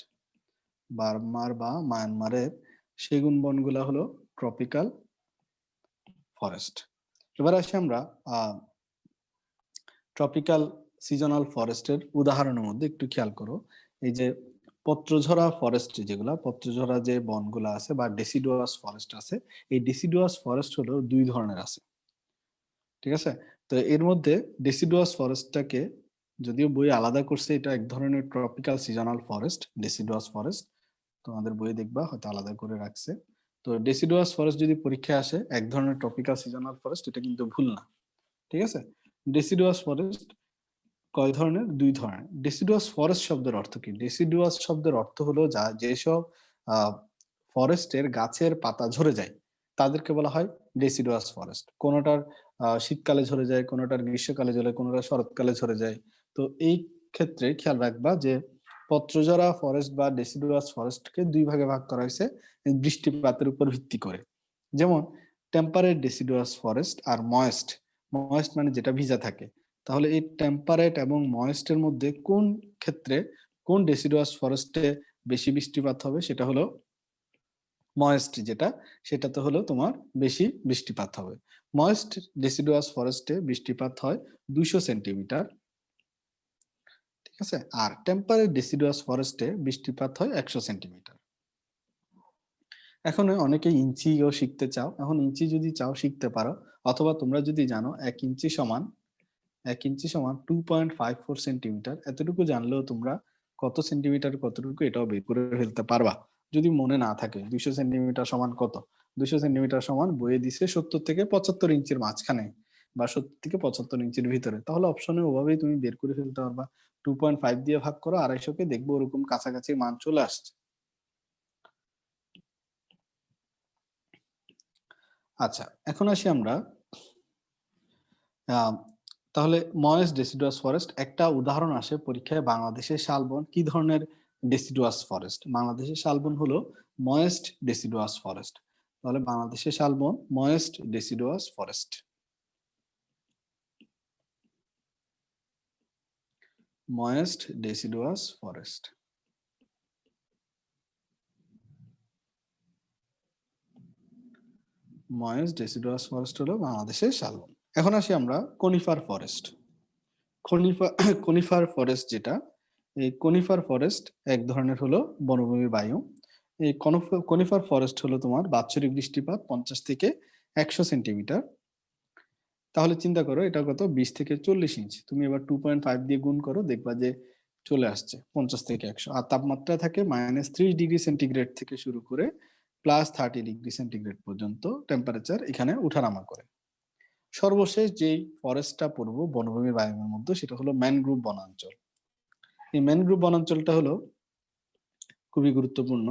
বার্মার বা মায়ানমারের সেগুন বনগুলা হলো ট্রপিক্যাল ফরেস্ট। এবার আসি আমরা ট্রপিক্যাল সিজনাল ফরেস্টের উদাহরণের মধ্যে একটু খেয়াল করো। এই যে পত্রঝরা ফরেস্ট, যেগুলা পত্রঝরা যে বনগুলা আছে বা ডেসিডুয়াস ফরেস্ট আছে, এই ডেসিডুয়াস ফরেস্ট হলো দুই ধরনের আছে। ঠিক আছে? তো এর মধ্যে ডেসিডুয়াস ফরেস্টটাকে যদিও বই আলাদা করছে, এটা এক ধরনের tropical seasonal forest, deciduous forest. তোমাদের বইয়ে দেখবা হয়তো আলাদা করে রাখছে। তো ডেসিডুয়াস ফরেস্ট যদি পরীক্ষায় আসে এক ধরনের ট্রপিক্যাল সিজনাল ফরেস্ট, এটা কিন্তু ভুল না। ঠিক আছে? ডেসিডুয়াস ফরেস্ট কয় ধরনের? দুই ধরনের। ডেসিডুয়াস ফরেস্ট শব্দের অর্থ কি? ডেসিডুয়াস শব্দের অর্থ হলো যেসব ফরেস্টের গাছের পাতা ঝরে যায় তাদেরকে বলা হয় ডেসিডুয়াস ফরেস্ট। কোনোটার শীতকালে ঝরে যায়, কোনোটার গ্রীষ্মকালে ঝরে, কোনোটা শরৎকালে ঝরে যায়। তো এই ক্ষেত্রে খেয়াল রাখবা যে পত্রজরা ফরেস্ট বা ডেসিডুয়াস ফরেস্টকে দুই ভাগে ভাগ করা হয়েছে বৃষ্টিপাতের উপর ভিত্তি করে। যেমন টেম্পারেট ডেসিডুয়াস ফরেস্ট আর ময়েস্ট। ময়েস্ট মানে যেটা ভিজা থাকে। তাহলে এই টেম্পারেট এবং ময়েস্টের মধ্যে কোন ক্ষেত্রে কোন ডেসিডুয়াস ফরেস্টে বেশি বৃষ্টিপাত হবে? সেটা হলো ময়েস্ট, যেটা সেটাতে হলো তোমার বেশি বৃষ্টিপাত হবে। ময়েস্ট ডেসিডুয়াস ফরেস্টে বৃষ্টিপাত হয় 200 সেন্টিমিটার। ঠিক আছে? আর টেম্পারেট ডেসিডুয়াস ফরেস্টে বৃষ্টিপাত হয় 100 সেন্টিমিটার। এখন অনেকে ইঞ্চিও শিখতে চাও। এখন ইঞ্চি যদি চাও শিখতে পারো, অথবা তোমরা যদি জানো 1 ইঞ্চি সমান 2.54 সেন্টিমিটার, এতটুকু জানলেও তোমরা কত সেন্টিমিটার কতটুকু এটাও বের করে ফেলতে পারবা। যদি মনে না থাকে 200 সেন্টিমিটার সমান কত, 200 সেন্টিমিটার সমান বইয়ে দিছে 70 থেকে 75 ইঞ্চির মাঝখানে বা 70 থেকে 75 ইঞ্চির ভিতরে। তাহলে অপশনে ওভাবেই তুমি বের করে ফেলতে পারবা। 2.5 দিয়ে ভাগ করো 250-কে, দেখবো ওরকম কাছাকাছি মান চলে আসছে। আচ্ছা, এখন আসি আমরা তাহলে ময়েস্ট ডেসিডুয়াস ফরেস্ট একটা উদাহরণ আসে পরীক্ষায়। বাংলাদেশের শালবন কি ধরনের ডেসিডুয়াস ফরেস্ট? বাংলাদেশের শালবন হলো ময়েস্ট ডেসিডুয়াস ফরেস্ট। তাহলে বাংলাদেশের শালবন moist deciduous forest. Moist deciduous forest. Moist deciduous forest হলো বাংলাদেশের শালবন। এখন আসি আমরা কনিফার ফরেস্ট। কনিফার ফরেস্ট যেটা, এই কনিফার ফরেস্ট এক ধরনের হলো বনভূমি বায়ু। এই কনিফার ফরেস্ট হলো তোমার বাৎসরিক বৃষ্টিপাত 50 থেকে 100 সেন্টিমিটার। তাহলে চিন্তা করো এটা কত, 20 থেকে 40 ইঞ্চি। তুমি এবার 2.5 দিয়ে গুণ করো, দেখবা যে চলে আসছে 50 থেকে 100। আর তাপমাত্রা থাকে -30 ডিগ্রি সেন্টিগ্রেড থেকে শুরু করে +30 ডিগ্রি সেন্টিগ্রেড পর্যন্ত টেম্পারেচার এখানে উঠানামা করে। সর্বশেষ যেই ফরেস্টটা পড়বো বনভূমি বায়ুর মধ্যে, সেটা হলো ম্যানগ্রোভ বনাঞ্চল। এই ম্যানগ্রোভ বনাঞ্চলটা হলো খুবই গুরুত্বপূর্ণ।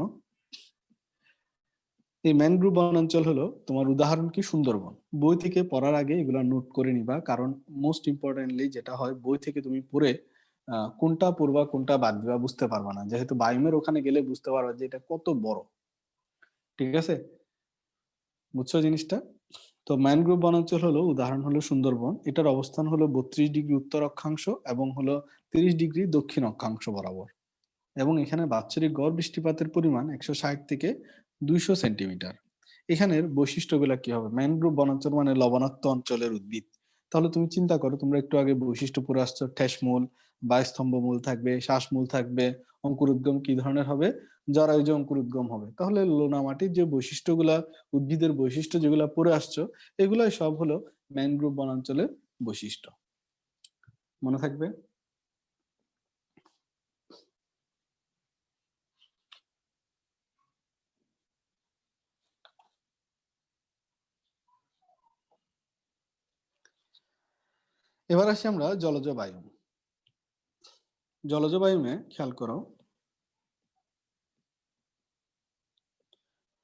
এই ম্যানগ্রোভ বনাঞ্চল হলো তোমার উদাহরণ কি সুন্দরবন। বই থেকে পড়ার আগে এগুলা নোট করে নিবা, কারণ মোস্ট ইম্পর্টেন্টলি যেটা হয় বই থেকে তুমি পড়ে কোনটা পড়বা কোনটা বাদ দিবা বুঝতে পারবা না, যেহেতু বায়ুমের ওখানে গেলে বুঝতে পারবা যে এটা কত বড়। ঠিক আছে? বুঝছো জিনিসটা? তো ম্যানগ্রোভ বনাঞ্চল হলো উদাহরণ হলো সুন্দরবন। এটার অবস্থান হলো 32 ডিগ্রি উত্তর অক্ষাংশ এবং হলো 30 ডিগ্রি দক্ষিণ অক্ষাংশ বরাবর। এবং এখানে বাৎসরিক গড় বৃষ্টিপাতের পরিমাণ 160 থেকে 200 সেন্টিমিটার। এখানের বৈশিষ্ট্যগুলো কি হবে? ম্যানগ্রোভ বনাঞ্চল মানে লবণাক্ত অঞ্চলের উদ্ভিদ। তাহলে তুমি চিন্তা করো, তোমরা একটু আগে বৈশিষ্ট্য পড়ে আসছো, ঠেসমূল বা স্তম্ভমূল থাকবে, শ্বাসমূল থাকবে, অঙ্কুরোদ্গম কি ধরনের হবে? জরায়ুজ অঙ্কুরোদ্গম হবে। তাহলে লোনা মাটির যে বৈশিষ্ট্যগুলা, উদ্ভিদের বৈশিষ্ট্য যেগুলা পড়ে আসছো, এগুলাই সব হলো ম্যানগ্রোভ বনাঞ্চলের বৈশিষ্ট্য। মনে থাকবে? এবার আসি আমরা জলজ বায়ু। জলজ বায়ুমে খেয়াল করো,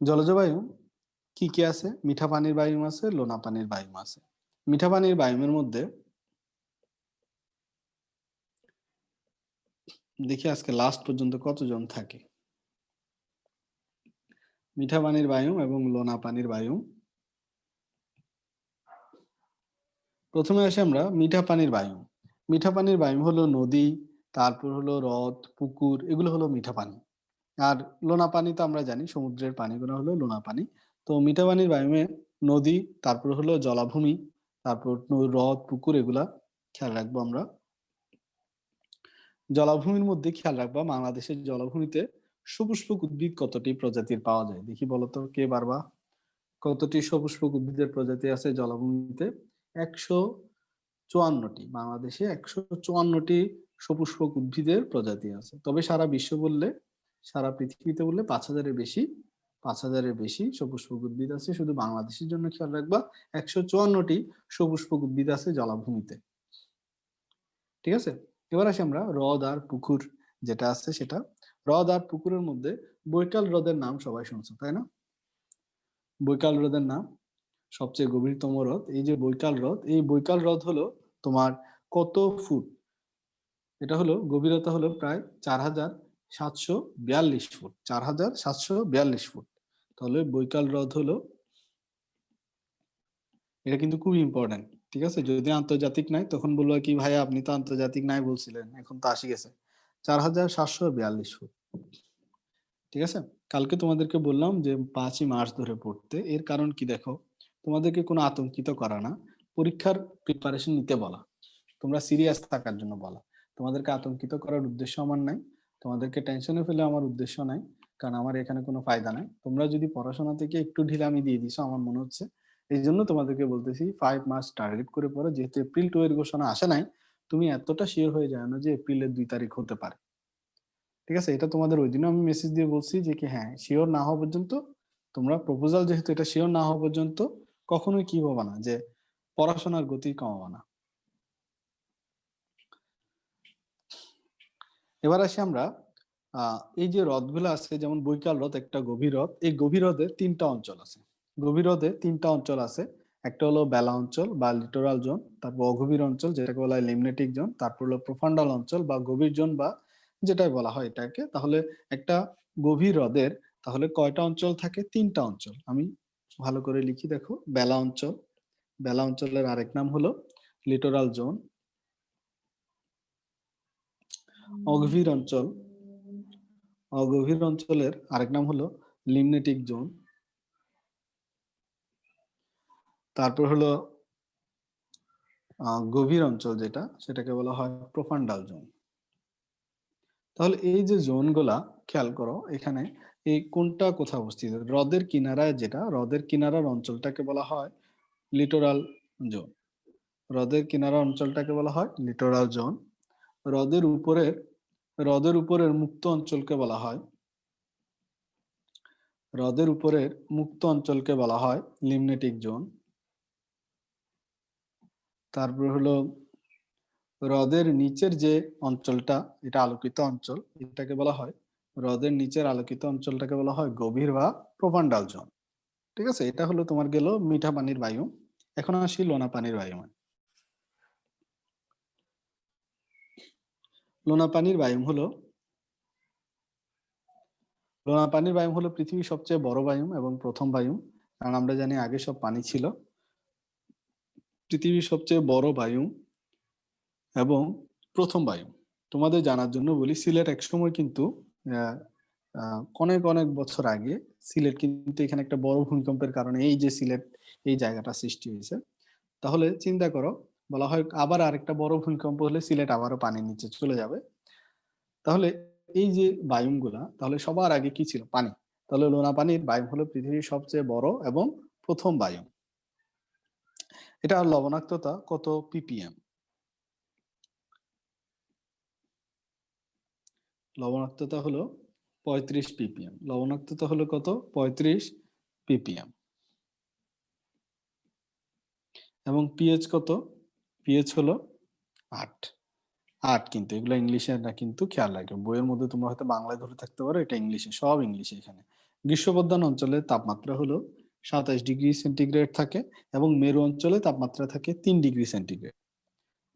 জলজ বায়ু কি কি আছে? মিঠা পানির বায়ু আছে, লোনা পানির বায়ু আছে। মিঠা পানির বায়ুমের মধ্যে দেখি আজকে লাস্ট পর্যন্ত কতজন থাকে। মিঠা পানির বায়ু এবং লোনা পানির বায়ু। প্রথমে আসি আমরা মিঠা পানির বায়ু। মিঠা পানির বায়ু হলো নদী, তারপর হলো হ্রদ, পুকুর, এগুলো হলো মিঠা পানি। আর লোনা পানি তো আমরা জানি সমুদ্রের পানিগুলো হলো লোনা পানি। তো মিঠা পানির বায়ুমে নদী, তারপর হলো জলাভূমি, তারপর হ্রদ, পুকুর, এগুলা খেয়াল রাখবো আমরা। জলাভূমির মধ্যে খেয়াল রাখবা, বাংলাদেশের জলাভূমিতে সপুষ্পক উদ্ভিদ কতটি প্রজাতির পাওয়া যায়? দেখি বলতো, কে পারবা? কতটি সপুষ্পক উদ্ভিদের প্রজাতি আছে জলাভূমিতে? 154টি, বাংলাদেশে 154টি সপুষ্পক উদ্ভিদের প্রজাতি আছে। তবে সারা বিশ্ব বললে, সারা পৃথিবীতে বললে 5,000-এর বেশি সপুষ্পক উদ্ভিদ আছে। শুধু বাংলাদেশের জন্য খেয়াল রাখবা 154টি সপুষ্পক উদ্ভিদ আছে জলাভূমিতে। ঠিক আছে, এবার আসি আমরা হ্রদ আর পুকুর যেটা আছে সেটা। হ্রদ আর পুকুরের মধ্যে বৈকাল হ্রদের নাম সবাই শুনছো, তাই না? বৈকাল হ্রদের নাম সবচেয়ে গভীরতম হ্রদ। এই যে বৈকাল হ্রদ, এই বৈকাল হ্রদ হলো তোমার কত ফুট? এটা হলো গভীরতা হলো প্রায় 4,742 ফুট, 4,742 ফুট। তাহলে বৈকাল হ্রদ হলো, এটা কিন্তু খুবই ইম্পর্টেন্ট। ঠিক আছে, যদি আন্তর্জাতিক নাই তখন বলবো কি ভাইয়া আপনি তো আন্তর্জাতিক নাই বলছিলেন, এখন তো আসি গেছে 4,742 ফুট। ঠিক আছে, কালকে তোমাদেরকে বললাম যে 5ই মার্চ ধরে পড়তে। এর কারণ কি দেখো, তোমাদেরকে কোনো আতঙ্কিত করা না, পরীক্ষার প্রিপারেশন নিতে বলা, তোমরা সিরিয়াস থাকার জন্য বলা। তোমাদেরকে আতঙ্কিত করার উদ্দেশ্য আমার নাই, তোমাদেরকে টেনশনে ফেলে আমার উদ্দেশ্য নাই, কারণ আমার এখানে কোনো ফায়দা নাই। তোমরা যদি পড়াশোনা থেকে একটু ঢিলামি দিয়ে দিছো আমার মনে হচ্ছে, এই জন্য তোমাদেরকে বলতেছি 5 মার্চ টার্গেট করে পড়ো। যেহেতু এপ্রিল 2 এর ঘোষণা আসে নাই, তুমি এতটা শিওর হয়ে যায় না যে এপ্রিলের 2 তারিখ হতে পারে। ঠিক আছে, এটা তোমাদের ওই দিনও আমি মেসেজ দিয়ে বলছি যে কি হ্যাঁ শিওর না হওয়া পর্যন্ত তোমরা, প্রপোজাল যেহেতু, এটা শিওর না হওয়া পর্যন্ত কখনোই কি হবে না যে পড়াশোনার গতি কমাবে না। এবার আসি আমরা এই যে হ্রদগুলো আছে, যেমন বৈকাল হ্রদ একটা গভীর হ্রদ। এই গভীর হ্রদে 3টা অঞ্চল আছে। গভীর হ্রদে 3টা অঞ্চল আছে। একটা হলো বেলা অঞ্চল বা লিটোরাল জোন, তারপর অগভীর অঞ্চল যেটাকে বলা হয় লিমনেটিক জোন, তারপর হলো প্রোফান্ডাল অঞ্চল বা গভীর জোন বা যেটাই বলা হয় এটাকে। তাহলে একটা গভীর হ্রদের তাহলে কয়টা অঞ্চল থাকে? 3টা অঞ্চল। আমি ভালো করে লিখি দেখো, বেলা অঞ্চল, বেলা অঞ্চলের আরেক নাম হলো লিটোরাল জোন। অগভীর অঞ্চল, অগভীর অঞ্চলের আরেক নাম হলো লিমনেটিক জোন। তারপর হলো গভীর অঞ্চল যেটা, সেটাকে বলা হয় প্রোফান্ডাল জোন। তাহলে এই যে জোনগুলা খেয়াল করো, এখানে এই কোনটা কোথায় অবস্থিত? হ্রদের কিনারায়, যেটা হ্রদের কিনারার অঞ্চলটাকে বলা হয় লিটোরাল জোন। হ্রদের কিনারা অঞ্চলটাকে বলা হয় লিটোরাল জোন। হ্রদের উপরের, হ্রদের উপরের মুক্ত অঞ্চলকে বলা হয়, হ্রদের উপরের মুক্ত অঞ্চলকে বলা হয় লিমনেটিক জোন। তারপর হলো হ্রদের নিচের যে অঞ্চলটা, এটা আলোকিত অঞ্চল, এটাকে বলা হয়, হ্রদের নিচের আলোকিত অঞ্চলটাকে বলা হয় গভীর বা প্রোফান্ডাল জোন। ঠিক আছে, এটা হলো তোমার গেল মিঠা পানির বায়ু। এখন আসি লোনা পানির বায়ু। লোনা পানির বায়ু হলো, লোনা পানির বায়ু হলো পৃথিবীর সবচেয়ে বড় বায়ু এবং প্রথম বায়ু। কারণ আমরা জানি আগে সব পানি ছিল। পৃথিবীর সবচেয়ে বড় বায়ু এবং প্রথম বায়ু। তোমাদের জানার জন্য বলি, সিলেট একসময় কিন্তু অনেক অনেক বছর আগে সিলেট কিন্তু এখানে একটা বড় ভূমিকম্পের কারণে এই যে সিলেট এই জায়গাটা সৃষ্টি হয়েছে। তাহলে চিন্তা করো, বলা হয় আবার আরেকটা বড় ভূমিকম্প হলে সিলেট আবারও পানির নিচে চলে যাবে। তাহলে এই যে বায়ুগুলা, তাহলে সবার আগে কি ছিল? পানি। তাহলে লোনা পানির বায়ু হলো পৃথিবীর সবচেয়ে বড় এবং প্রথম বায়ু। এটা লবণাক্ততা কত ppm? লবণাক্ততা হলো 35 ppm। লবণাক্ততা হলো কত? 35 ppm। এবং পিএইচ কত? পিএইচ হলো 8। 8 কিন্তু এগুলো ইংলিশে না, কিন্তু খেয়াল রাখবে, বইয়ের মধ্যে তোমরা হয়তো বাংলায় ধরে থাকতে পারো, এটা ইংলিশে, সব ইংলিশে এখানে। গ্রীষ্মপ্রধান অঞ্চলে তাপমাত্রা হলো 27 ডিগ্রি সেন্টিগ্রেড থাকে এবং মেরু অঞ্চলে তাপমাত্রা থাকে 3 ডিগ্রি সেন্টিগ্রেড।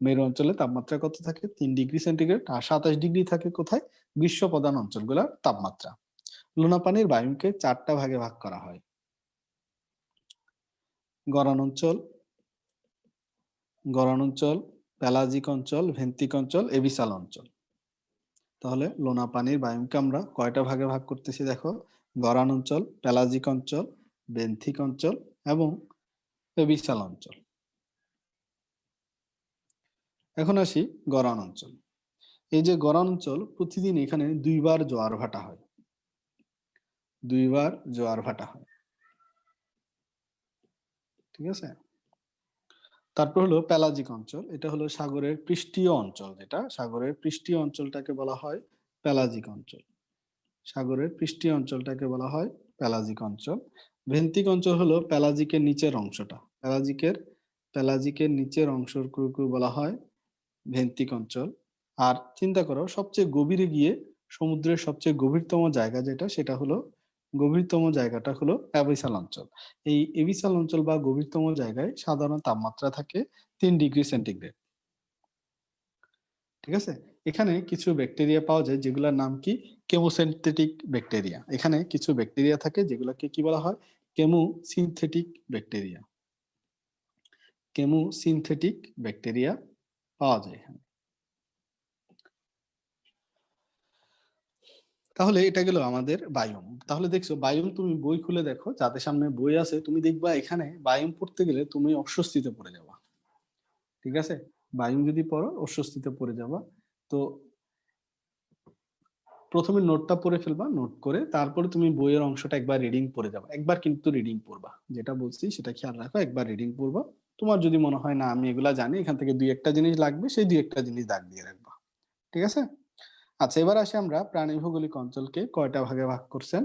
মেরু অঞ্চলে তাপমাত্রা কত থাকে? 3 ডিগ্রি সেন্টিগ্রেড। আর 27 ডিগ্রি থাকে কোথায়? গ্রীষ্মপ্রধান অঞ্চলগুলোর তাপমাত্রা। লোনা পানির বায়ুকে 4টা ভাগে ভাগ করা হয়: গড়ান অঞ্চল, গড়ান অঞ্চল, প্যালাজিক অঞ্চল, ভেন্তিক অঞ্চল, এবিসাল অঞ্চল। তাহলে লোনা পানির বায়ুকে আমরা কয়টা ভাগে ভাগ করতেছি দেখো: গড়ান অঞ্চল, প্যালাজিক অঞ্চল, বেন্থিক অঞ্চল এবং এবিসাল অঞ্চল। এখন আসি গড়ান অঞ্চল। এই যে গড়ান অঞ্চল, প্রতিদিন এখানে 2বার জোয়ার ভাটা হয়, 2বার জোয়ার ভাটা হয়। ঠিক আছে, তারপর হলো প্যালাজিক অঞ্চল, এটা হলো সাগরের পৃষ্ঠীয় অঞ্চল, যেটা সাগরের পৃষ্ঠীয় অঞ্চলটাকে বলা হয় প্যালাজিক অঞ্চল। সাগরের পৃষ্ঠীয় অঞ্চলটাকে বলা হয় প্যালাজিক অঞ্চল। ভেন্তিক অঞ্চল হলো প্যালাজিকের নিচের অংশটা, প্যালাজিকের নিচের অংশটুকু বলা হয় ভেন্তিক অঞ্চল। আর চিন্তা করো সবচেয়ে গভীরে গিয়ে সমুদ্রের সবচেয়ে গভীরতম জায়গা যেটা, সেটা হলো গভীরতম জায়গাটা হলো অ্যাবিসাল অঞ্চল। এই এবিসাল অঞ্চল বা গভীরতম জায়গায় সাধারণ তাপমাত্রা থাকে 3 ডিগ্রি সেন্টিগ্রেড। ঠিক আছে, এখানে কিছু ব্যাকটেরিয়া পাওয়া যায় যেগুলোর নাম কি, কেমোসিনথেটিক ব্যাকটেরিয়া। এখানে কিছু ব্যাকটেরিয়া থাকে যেগুলোকে কি বলা হয়, কেমোসিনথেটিক ব্যাকটেরিয়া। কেমোসিনথেটিক ব্যাকটেরিয়া পাওয়া যায় এখানে। তাহলে এটা গেল আমাদের বায়োম। তাহলে দেখছো বায়োম, তুমি বই খুলে দেখো, যাদের সামনে বই আছে, তুমি দেখবা এখানে বায়োম পড়তে গেলে তুমি অস্বস্তিতে পড়ে যাবা। ঠিক আছে, বায়োম যদি পড়ো অস্বস্তিতে পড়ে যাবা। তো প্রথমে নোটটা পড়ে ফেলবা, নোট করে তারপরে তুমি বইয়ের অংশটা একবার রিডিং পড়ে যাবা। একবার কিন্তু রিডিং পড়বা, যেটা বলছি সেটা খেয়াল রাখো, একবার রিডিং পড়বা। তোমার যদি মনে হয় না আমি এগুলা জানি, এখান থেকে 2-1টা জিনিস লাগবে, সেই 2-1টা জিনিস দাগ দিয়ে রাখবা। ঠিক আছে। আচ্ছা, এবার আসি আমরা প্রাণী ভৌগোলিক অঞ্চলকে কয়টা ভাগে ভাগ করছেন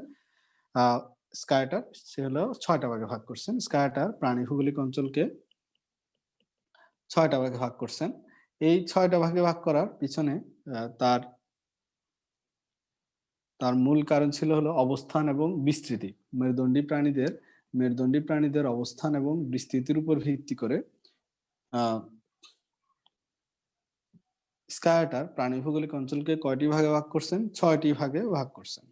স্কায়াটার, সে হলো 6টা ভাগে ভাগ করছেন। স্কায়াটার প্রাণী ভৌগোলিক অঞ্চলকে 6টা ভাগে ভাগ করছেন। এই 6টা ভাগে ভাগ করার পিছনে তার তার মূল কারণ ছিল হলো অবস্থান এবং বিস্তৃতি। মেরুদণ্ডী প্রাণীদের অবস্থান এবং বিস্তৃতির উপর ভিত্তি করে স্কায়াটার প্রাণী ভৌগোলিক অঞ্চলকে কয়টি ভাগে ভাগ করছেন, 6টি ভাগে ভাগ করছেন।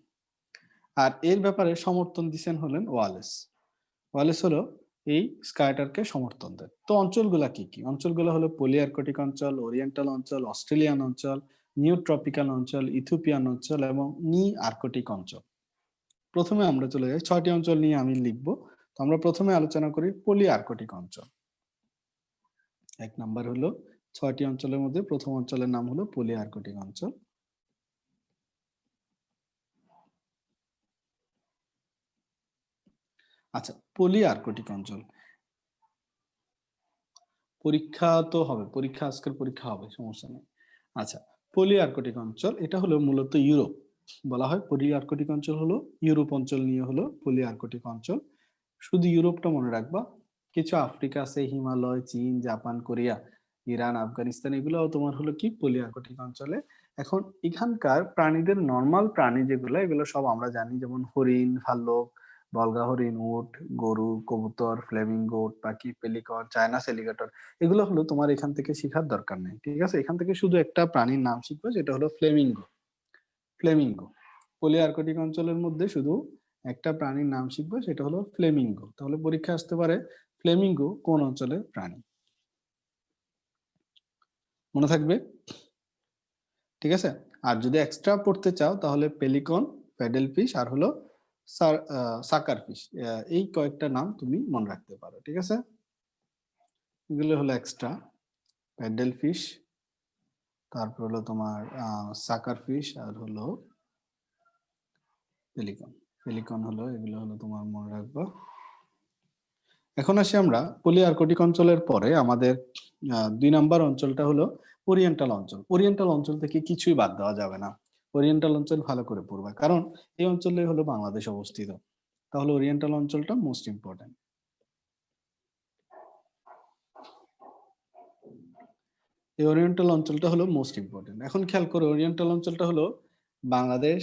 আর এর ব্যাপারে সমর্থন দিচ্ছেন হলেন ওয়ালেস। ওয়ালেস হলো এই স্কায়াটারকে সমর্থন দেন। তো অঞ্চলগুলা কি কি? অঞ্চলগুলো হলো পলিআর্কটিক অঞ্চল, ওরিয়েন্টাল অঞ্চল, অস্ট্রেলিয়ান অঞ্চল, নিউ ট্রপিক্যাল অঞ্চল, ইথিওপিয়ান অঞ্চল এবং নি আর্কটিক অঞ্চল। প্রথমে আমরা চলে যাই, 6টি অঞ্চল নিয়ে আমি লিখব। তো আমরা প্রথমে আলোচনা করি পলিআর্কটিক অঞ্চল। 1 নাম্বার হলো 6টি অঞ্চলের মধ্যে প্রথম অঞ্চলের নাম হলো পলিআর্কটিক অঞ্চল। আচ্ছা, পলিআর্কটিক অঞ্চল, পরীক্ষা তো হবে, পরীক্ষা আজকের পরীক্ষা হবে, সমস্যা নেই। আচ্ছা, পলিআর্কটিক অঞ্চল এটা হলো মূলত ইউরোপ, বলা হয় পলিআর্কটিক অঞ্চল হলো ইউরোপ অঞ্চল নিয়ে হলো পলিআর্কটিক অঞ্চল। শুধু ইউরোপটা মনে রাখবা, কিছু আফ্রিকা আছে, হিমালয়, চীন, জাপান, কোরিয়া, ইরান, আফগানিস্তান, এগুলোও তোমার হলো কি পলিআর্কটিক অঞ্চলে। এখন এখানকার প্রাণীদের নর্মাল প্রাণী যেগুলো, এগুলো সব আমরা জানি, যেমন হরিণ, ভাল্লুক, বলগা হরিণ, উট, গরু, কবুতর, ফ্লেমিঙ্গো, পাখি, পেলিকন, চায়না সেলিগেটর, এগুলো হলো তোমার এখান থেকে শেখার দরকার নেই। ঠিক আছে, এখান থেকে শুধু একটা প্রাণীর নাম শিখবে, যেটা হলো ফ্লেমিঙ্গো। ফ্লেমিঙ্গো পলিআর্কটিক অঞ্চলের মধ্যে শুধু একটা প্রাণীর নাম শিখবে, সেটা হলো ফ্লেমিঙ্গো। তাহলে পরীক্ষা আসতে পারে ফ্লেমিঙ্গো কোন অঞ্চলের প্রাণী, মনে থাকবে। ঠিক আছে, আর যদি এক্সট্রা পড়তে চাও তাহলে পেলিকন, প্যাডেল ফিশ আর হলো সাকার ফিশ, এই কয়েকটা নাম তুমি মনে রাখতে পারো। ঠিক আছে, এগুলো হলো এক্সট্রা, প্যাডেল ফিশ, তারপর হলো তোমার সাকার ফিশ আর হলো পেলিকন। পেলিকন হলো, এগুলো হলো তোমার মনে রাখবা। এখন আসি আমরা পলিআর্কটিক অঞ্চলের পরে আমাদের 2 নাম্বার অঞ্চলটা হলো ওরিয়েন্টাল অঞ্চল। ওরিয়েন্টাল অঞ্চল থেকে কিছুই বাদ দেওয়া যাবে না, ওরিয়েন্টাল অঞ্চল ভালো করে পড়বা, কারণ এই অঞ্চলে হলো বাংলাদেশ অবস্থিত। তাহলে ওরিয়েন্টাল অঞ্চলটা মোস্ট ইম্পর্টেন্ট। এই ওরিয়েন্টাল অঞ্চলটা হলো মোস্ট ইম্পর্টেন্ট। এখন খেয়াল করো, ওরিয়েন্টাল অঞ্চলটা হলো বাংলাদেশ,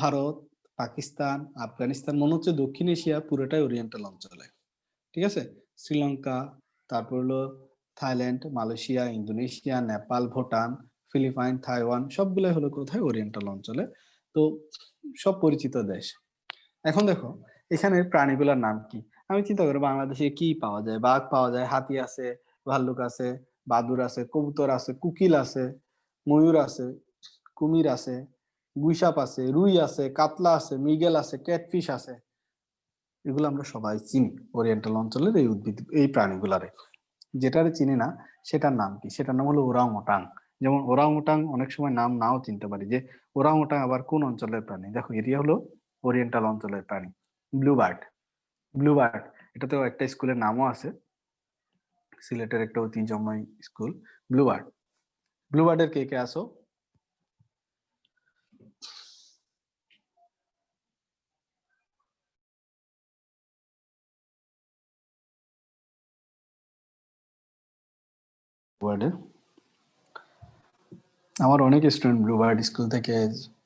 ভারত, পাকিস্তান, আফগানিস্তান, মনে হচ্ছে দক্ষিণ এশিয়া পুরোটাই ওরিয়েন্টাল অঞ্চলে। ঠিক আছে, শ্রীলঙ্কা, তারপর হলো Thailand, Malaysia, Indonesia, Nepal, Bhutan, Philippines, Taiwan, সবগুলাই হলো কোথায়, ওরিয়েন্টাল অঞ্চলে। তো সব পরিচিত দেশ। এখন দেখো এখানে প্রাণীগুলোর নাম কি। আমি চিন্তা করি বাংলাদেশে কি পাওয়া যায়, বাঘ পাওয়া যায়, হাতি আছে, ভাল্লুক আছে, বাদুর আছে, কবুতর আছে, কোকিল আছে, ময়ূর আছে, কুমির আছে, গুইসাপ আছে, রুই আছে, কাতলা আছে, মৃগেল আছে, ক্যাটফিশ আছে। এগুলো আমরা সবাই চিনি ওরিয়েন্টাল অঞ্চলের এই উদ্ভিদ, এই প্রাণীগুলারে। যেটারে চিনি না সেটার নাম কি, সেটার নাম হলো ওরাং ওটাং। যেমন ওরাং ওটাং অনেক সময় নাম নাও চিনতে পারি, যে ওরাং ওটাং আবার কোন অঞ্চলের প্রাণী। দেখো এরিয়া হলো ওরিয়েন্টাল অঞ্চলের প্রাণী। ব্লু বার্ড, ব্লু বার্ড, এটাতেও একটা স্কুলের নামও আছে, সিলেটের একটা ঐতিহ্যময় স্কুল ব্লুবার্ড। ব্লুবার্ডের কে কে আসো? ব্লুবার্ডের আমার অনেক স্টুডেন্ট ব্লুবার্ড স্কুল থেকে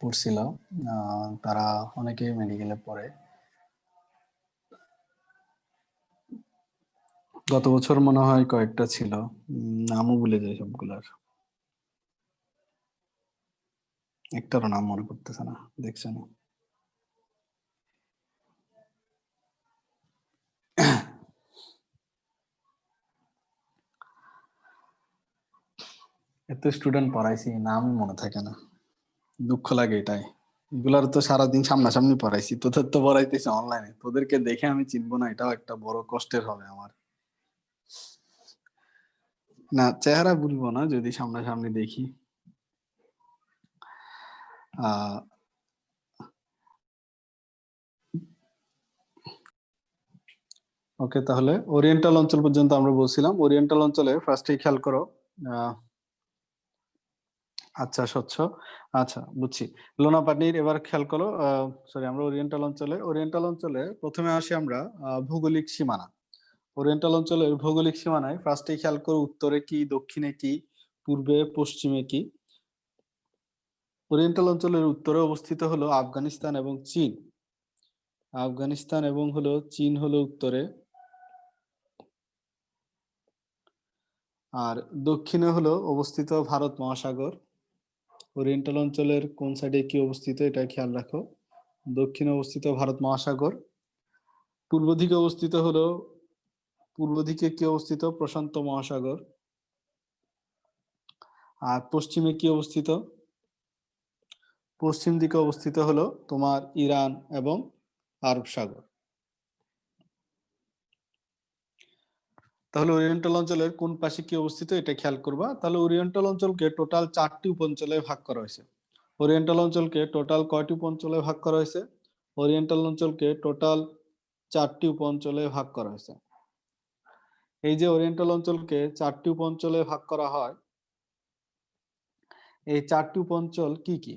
পড়ছিল, তারা অনেকে মেডিকেলে পড়ে। গত বছর মনে হয় কয়েকটা ছিল, নামও ভুলে যায় সবগুলার, একটারও নাম মনে পড়তেছে না, দেখছেন? এত স্টুডেন্ট পড়াইছি, নামই মনে থাকে না, দুঃখ লাগে এটাই। এগুলার তো সারাদিন সামনাসামনি পড়াইছি, তোদের তো পড়াইতেছে অনলাইনে, তোদেরকে দেখে আমি চিনবো না, এটাও একটা বড় কষ্টের হবে আমার। না, চেহারা ভুলবো না যদি সামনাসামনি দেখি। আহ ওকে, তাহলে ওরিয়েন্টাল অঞ্চল পর্যন্ত আমরা বলছিলাম। ওরিয়েন্টাল অঞ্চলে ফার্স্টে খেয়াল করো, আহ আচ্ছা স্বচ্ছ, আচ্ছা বুঝছি। লোনা পানির এবার খেয়াল করো, সরি, আমরা ওরিয়েন্টাল অঞ্চলে প্রথমে আসি আমরা ভৌগোলিক সীমানা। ওরিয়েন্টাল অঞ্চলের ভৌগোলিক সীমানায় ফার্স্টে খেয়াল করো, উত্তরে কি, দক্ষিণে কি, পূর্বে পশ্চিমে কি। ওরিয়েন্টাল অঞ্চলের উত্তরে অবস্থিত হলো আফগানিস্তান এবং চীন। আফগানিস্তান এবং হলো চীন হলো উত্তরে, আর দক্ষিণে হলো অবস্থিত ভারত মহাসাগর। ওরিয়েন্টাল অঞ্চলের কোন সাইডে কি অবস্থিত এটা খেয়াল রাখো, দক্ষিণে অবস্থিত ভারত মহাসাগর। পূর্ব দিকে অবস্থিত হলো, পূর্ব দিকে কি অবস্থিত, প্রশান্ত মহাসাগর। আর পশ্চিমে কি অবস্থিত, পশ্চিম দিকে অবস্থিত হলো তোমার ইরান এবং আরব সাগর। তাহলে ওরিয়েন্টাল অঞ্চলের কোন পাশে কি অবস্থিত এটা খেয়াল করবা। তাহলে ওরিয়েন্টাল অঞ্চলকে টোটাল 4টি উপঅঞ্চলে ভাগ করা হয়েছে। ওরিয়েন্টাল অঞ্চলকে টোটাল কয়টি উপঅঞ্চলে ভাগ করা হয়েছে? ওরিয়েন্টাল অঞ্চলকে টোটাল 4টি উপঅঞ্চলে ভাগ করা হয়েছে। এই যে ওরিয়েন্টাল অঞ্চলকে 4টি উপঅঞ্চলে ভাগ করা হয়, এই 4টি উপঅঞ্চল কি কি?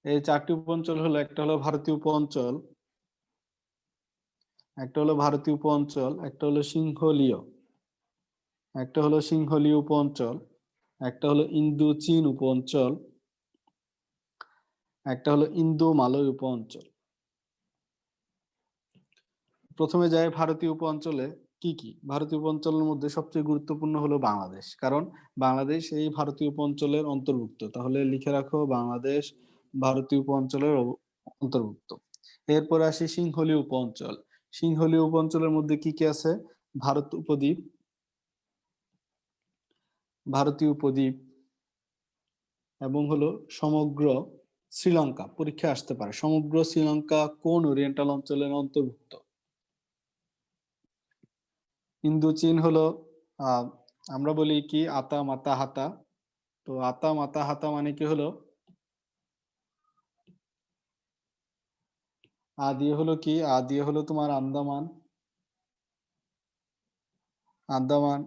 এই 4টি উপঅঞ্চল হলো, একটা হলো ভারতীয় উপঅঞ্চল, একটা হলো ভারতীয় উপঅঞ্চল, একটা হলো সিংহলীয়, একটা হলো সিংহলীয় উপঅঞ্চল, একটা হলো ইন্দো চীন উপঅঞ্চল, একটা হলো ইন্দো মালয় উপঅঞ্চল। প্রথমে যায় ভারতীয় উপঅঞ্চলে কি কি। ভারতীয় উপঅঞ্চলের মধ্যে সবচেয়ে গুরুত্বপূর্ণ হলো বাংলাদেশ, কারণ বাংলাদেশ এই ভারতীয় উপঅঞ্চলের অন্তর্ভুক্ত। তাহলে লিখে রাখো, বাংলাদেশ ভারতীয় উপঅঞ্চলের অন্তর্ভুক্ত। এরপর আসি সিংহলীয় উপঅঞ্চল। সিংহলীয় উপঅঞ্চলের মধ্যে কি কি আছে? ভারত উপদ্বীপ, ভারতীয় উপদ্বীপ এবং হলো সমগ্র শ্রীলঙ্কা। পরীক্ষা আসতে পারে, সমগ্র শ্রীলঙ্কা কোন ওরিয়েন্টাল অঞ্চলের অন্তর্ভুক্ত? ইন্দো চীন হলো, আমরা বলি কি আতা মাতা হাতা, তো আতা মাতা হাতা মানে কি হলো, আ দিয়ে হলো কি, আ দিয়ে হলো তোমার আন্দামান, আন্দামান।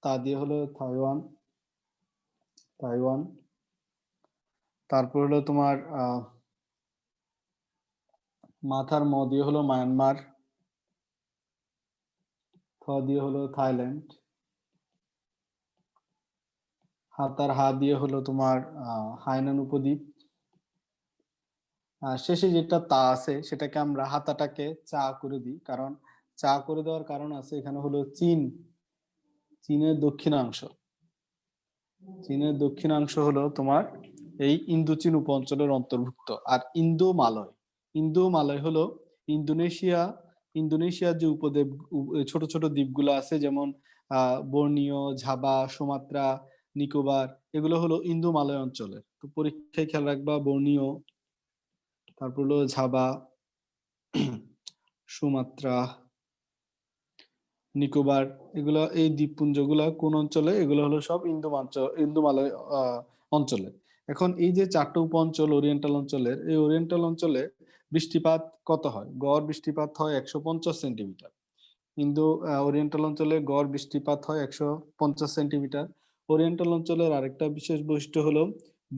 তা দিয়ে হলো তাইওয়ান, তাইওয়ান। তারপর হলো তোমার মাথার ম দিয়ে হলো মায়ানমার, থ দিয়ে হলো থাইল্যান্ড, হাতার হা দিয়ে হলো তোমার হাইনান উপদ্বীপ। শেষে যেটা তা আছে সেটাকে আমরা হাতাটাকে চা করে দিই, কারণ চা করে দেওয়ার কারণ আছে, এখানে হলো চীন, চীনের দক্ষিণাংশ, চীনের দক্ষিণাংশ হলো তোমার এই ইন্দোচীন উপঅঞ্চলের অন্তর্ভুক্ত। আর ইন্দো মালয়, ইন্দো মালয় হলো ইন্দোনেশিয়া, ইন্দোনেশিয়ার যে উপদ্বীপ, ছোট ছোট দ্বীপগুলো আছে, যেমন বর্নিও, জাভা, সুমাত্রা, নিকোবর, এগুলো হলো ইন্দো মালয় অঞ্চলের। তো পরীক্ষায় খেয়াল রাখবা, বর্নিও, তারপর হলো জাভা, সুমাত্রা, নিকোবর, এগুলো এই দ্বীপপুঞ্জগুলো কোন অঞ্চলে? এগুলো হলো সব ইন্দো মালয় অঞ্চলে। এখন এই যে 4টা উপঅঞ্চল ওরিয়েন্টাল অঞ্চলের, এই ওরিয়েন্টাল অঞ্চলে বৃষ্টিপাত কত হয়? গড় বৃষ্টিপাত হয় 150 সেন্টিমিটার। ইন্দো ওরিয়েন্টাল অঞ্চলে গড় বৃষ্টিপাত হয় 150 সেন্টিমিটার। ওরিয়েন্টাল অঞ্চলের আরেকটা বিশেষ বৈশিষ্ট্য হলো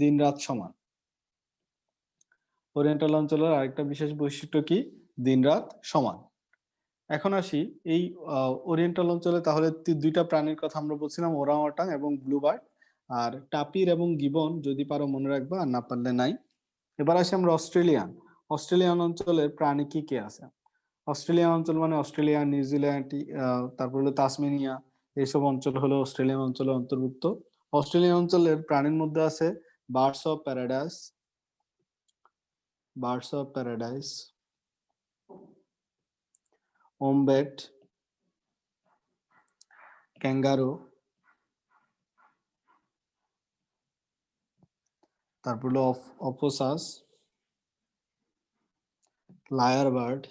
দিন রাত সমান। ওরিয়েন্টাল অঞ্চলের আরেকটা বিশেষ বৈশিষ্ট্য কি? দিন রাত সমান। এখন আসি এই ওরিয়েন্টাল অঞ্চলে তাহলে দুইটা প্রাণীর কথা আমরা বলছিলাম, ওরাংওটাং এবং ব্লুবার্ড। আর টাপির এবং গিবন যদি পারো মনে রাখবা, আর না পারলে নাই। এবার আসি আমরা অস্ট্রেলিয়ান। অস্ট্রেলিয়ান অঞ্চলের প্রাণী কি কি আছে? অস্ট্রেলিয়ান অঞ্চল মানে অস্ট্রেলিয়া, নিউজিল্যান্ড, তারপর হলো তাসমেনিয়া, এইসব অঞ্চল হলো অস্ট্রেলিয়ান অঞ্চলের অন্তর্ভুক্ত। অস্ট্রেলিয়ান অঞ্চলের প্রাণীর মধ্যে আছে birds of paradise, birds of paradise, wombat, kangaroo, তারপর হলো অপোসাস, লায়ার বার্ড,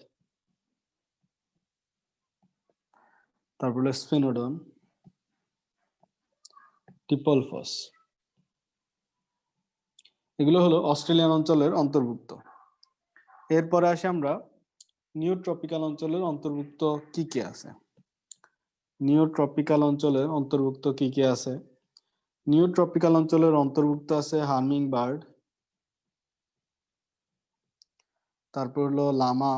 তারপর হলো স্ফিনোডন, টিপলফস। এগুলো হলো অস্ট্রেলিয়ান অঞ্চলের অন্তর্ভুক্ত। এরপরে আসি আমরা নিউ ট্রপিক্যাল অঞ্চলের অন্তর্ভুক্ত কি কি আছে। নিউ ট্রপিক্যাল অঞ্চলের অন্তর্ভুক্ত কি কি আছে? নিউ ট্রপিক্যাল অঞ্চলের অন্তর্ভুক্ত আছে হামিং বার্ড, তারপর হলো লামা,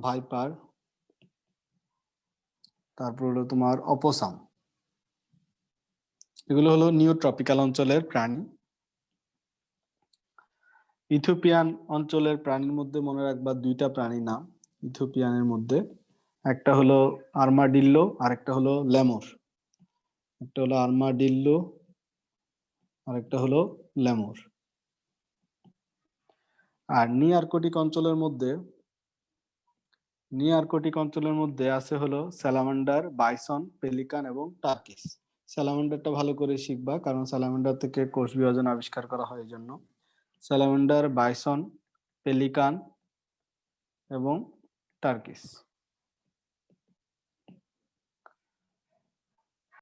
ভাইপার, তারপর হলো তোমার অপসাম। এগুলো হলো নিউ ট্রপিক্যাল অঞ্চলের প্রাণী। ইথিওপিয়ান অঞ্চলের প্রাণীর মধ্যে মনে রাখবা দুইটা প্রাণী নাম ইথিওপিয়ানের মধ্যে, একটা হলো আর্মাডিল্লো আর একটা হলো লেমুর। একটা হলো আর্মাডিল্লো আর একটা হলো লেমুর। আর নিআর্কটিক অঞ্চলের মধ্যে আছে হলো স্যালামান্ডার, বাইসন, পেলিকান এবং টার্কিস। স্যালামান্ডারটা ভালো করে শিখবা, কারণ স্যালামান্ডার থেকে কোষ বিভাজন আবিষ্কার করা হয় এই জন্য। স্যালামান্ডার, বাইসন, পেলিকান এবং টার্কিস।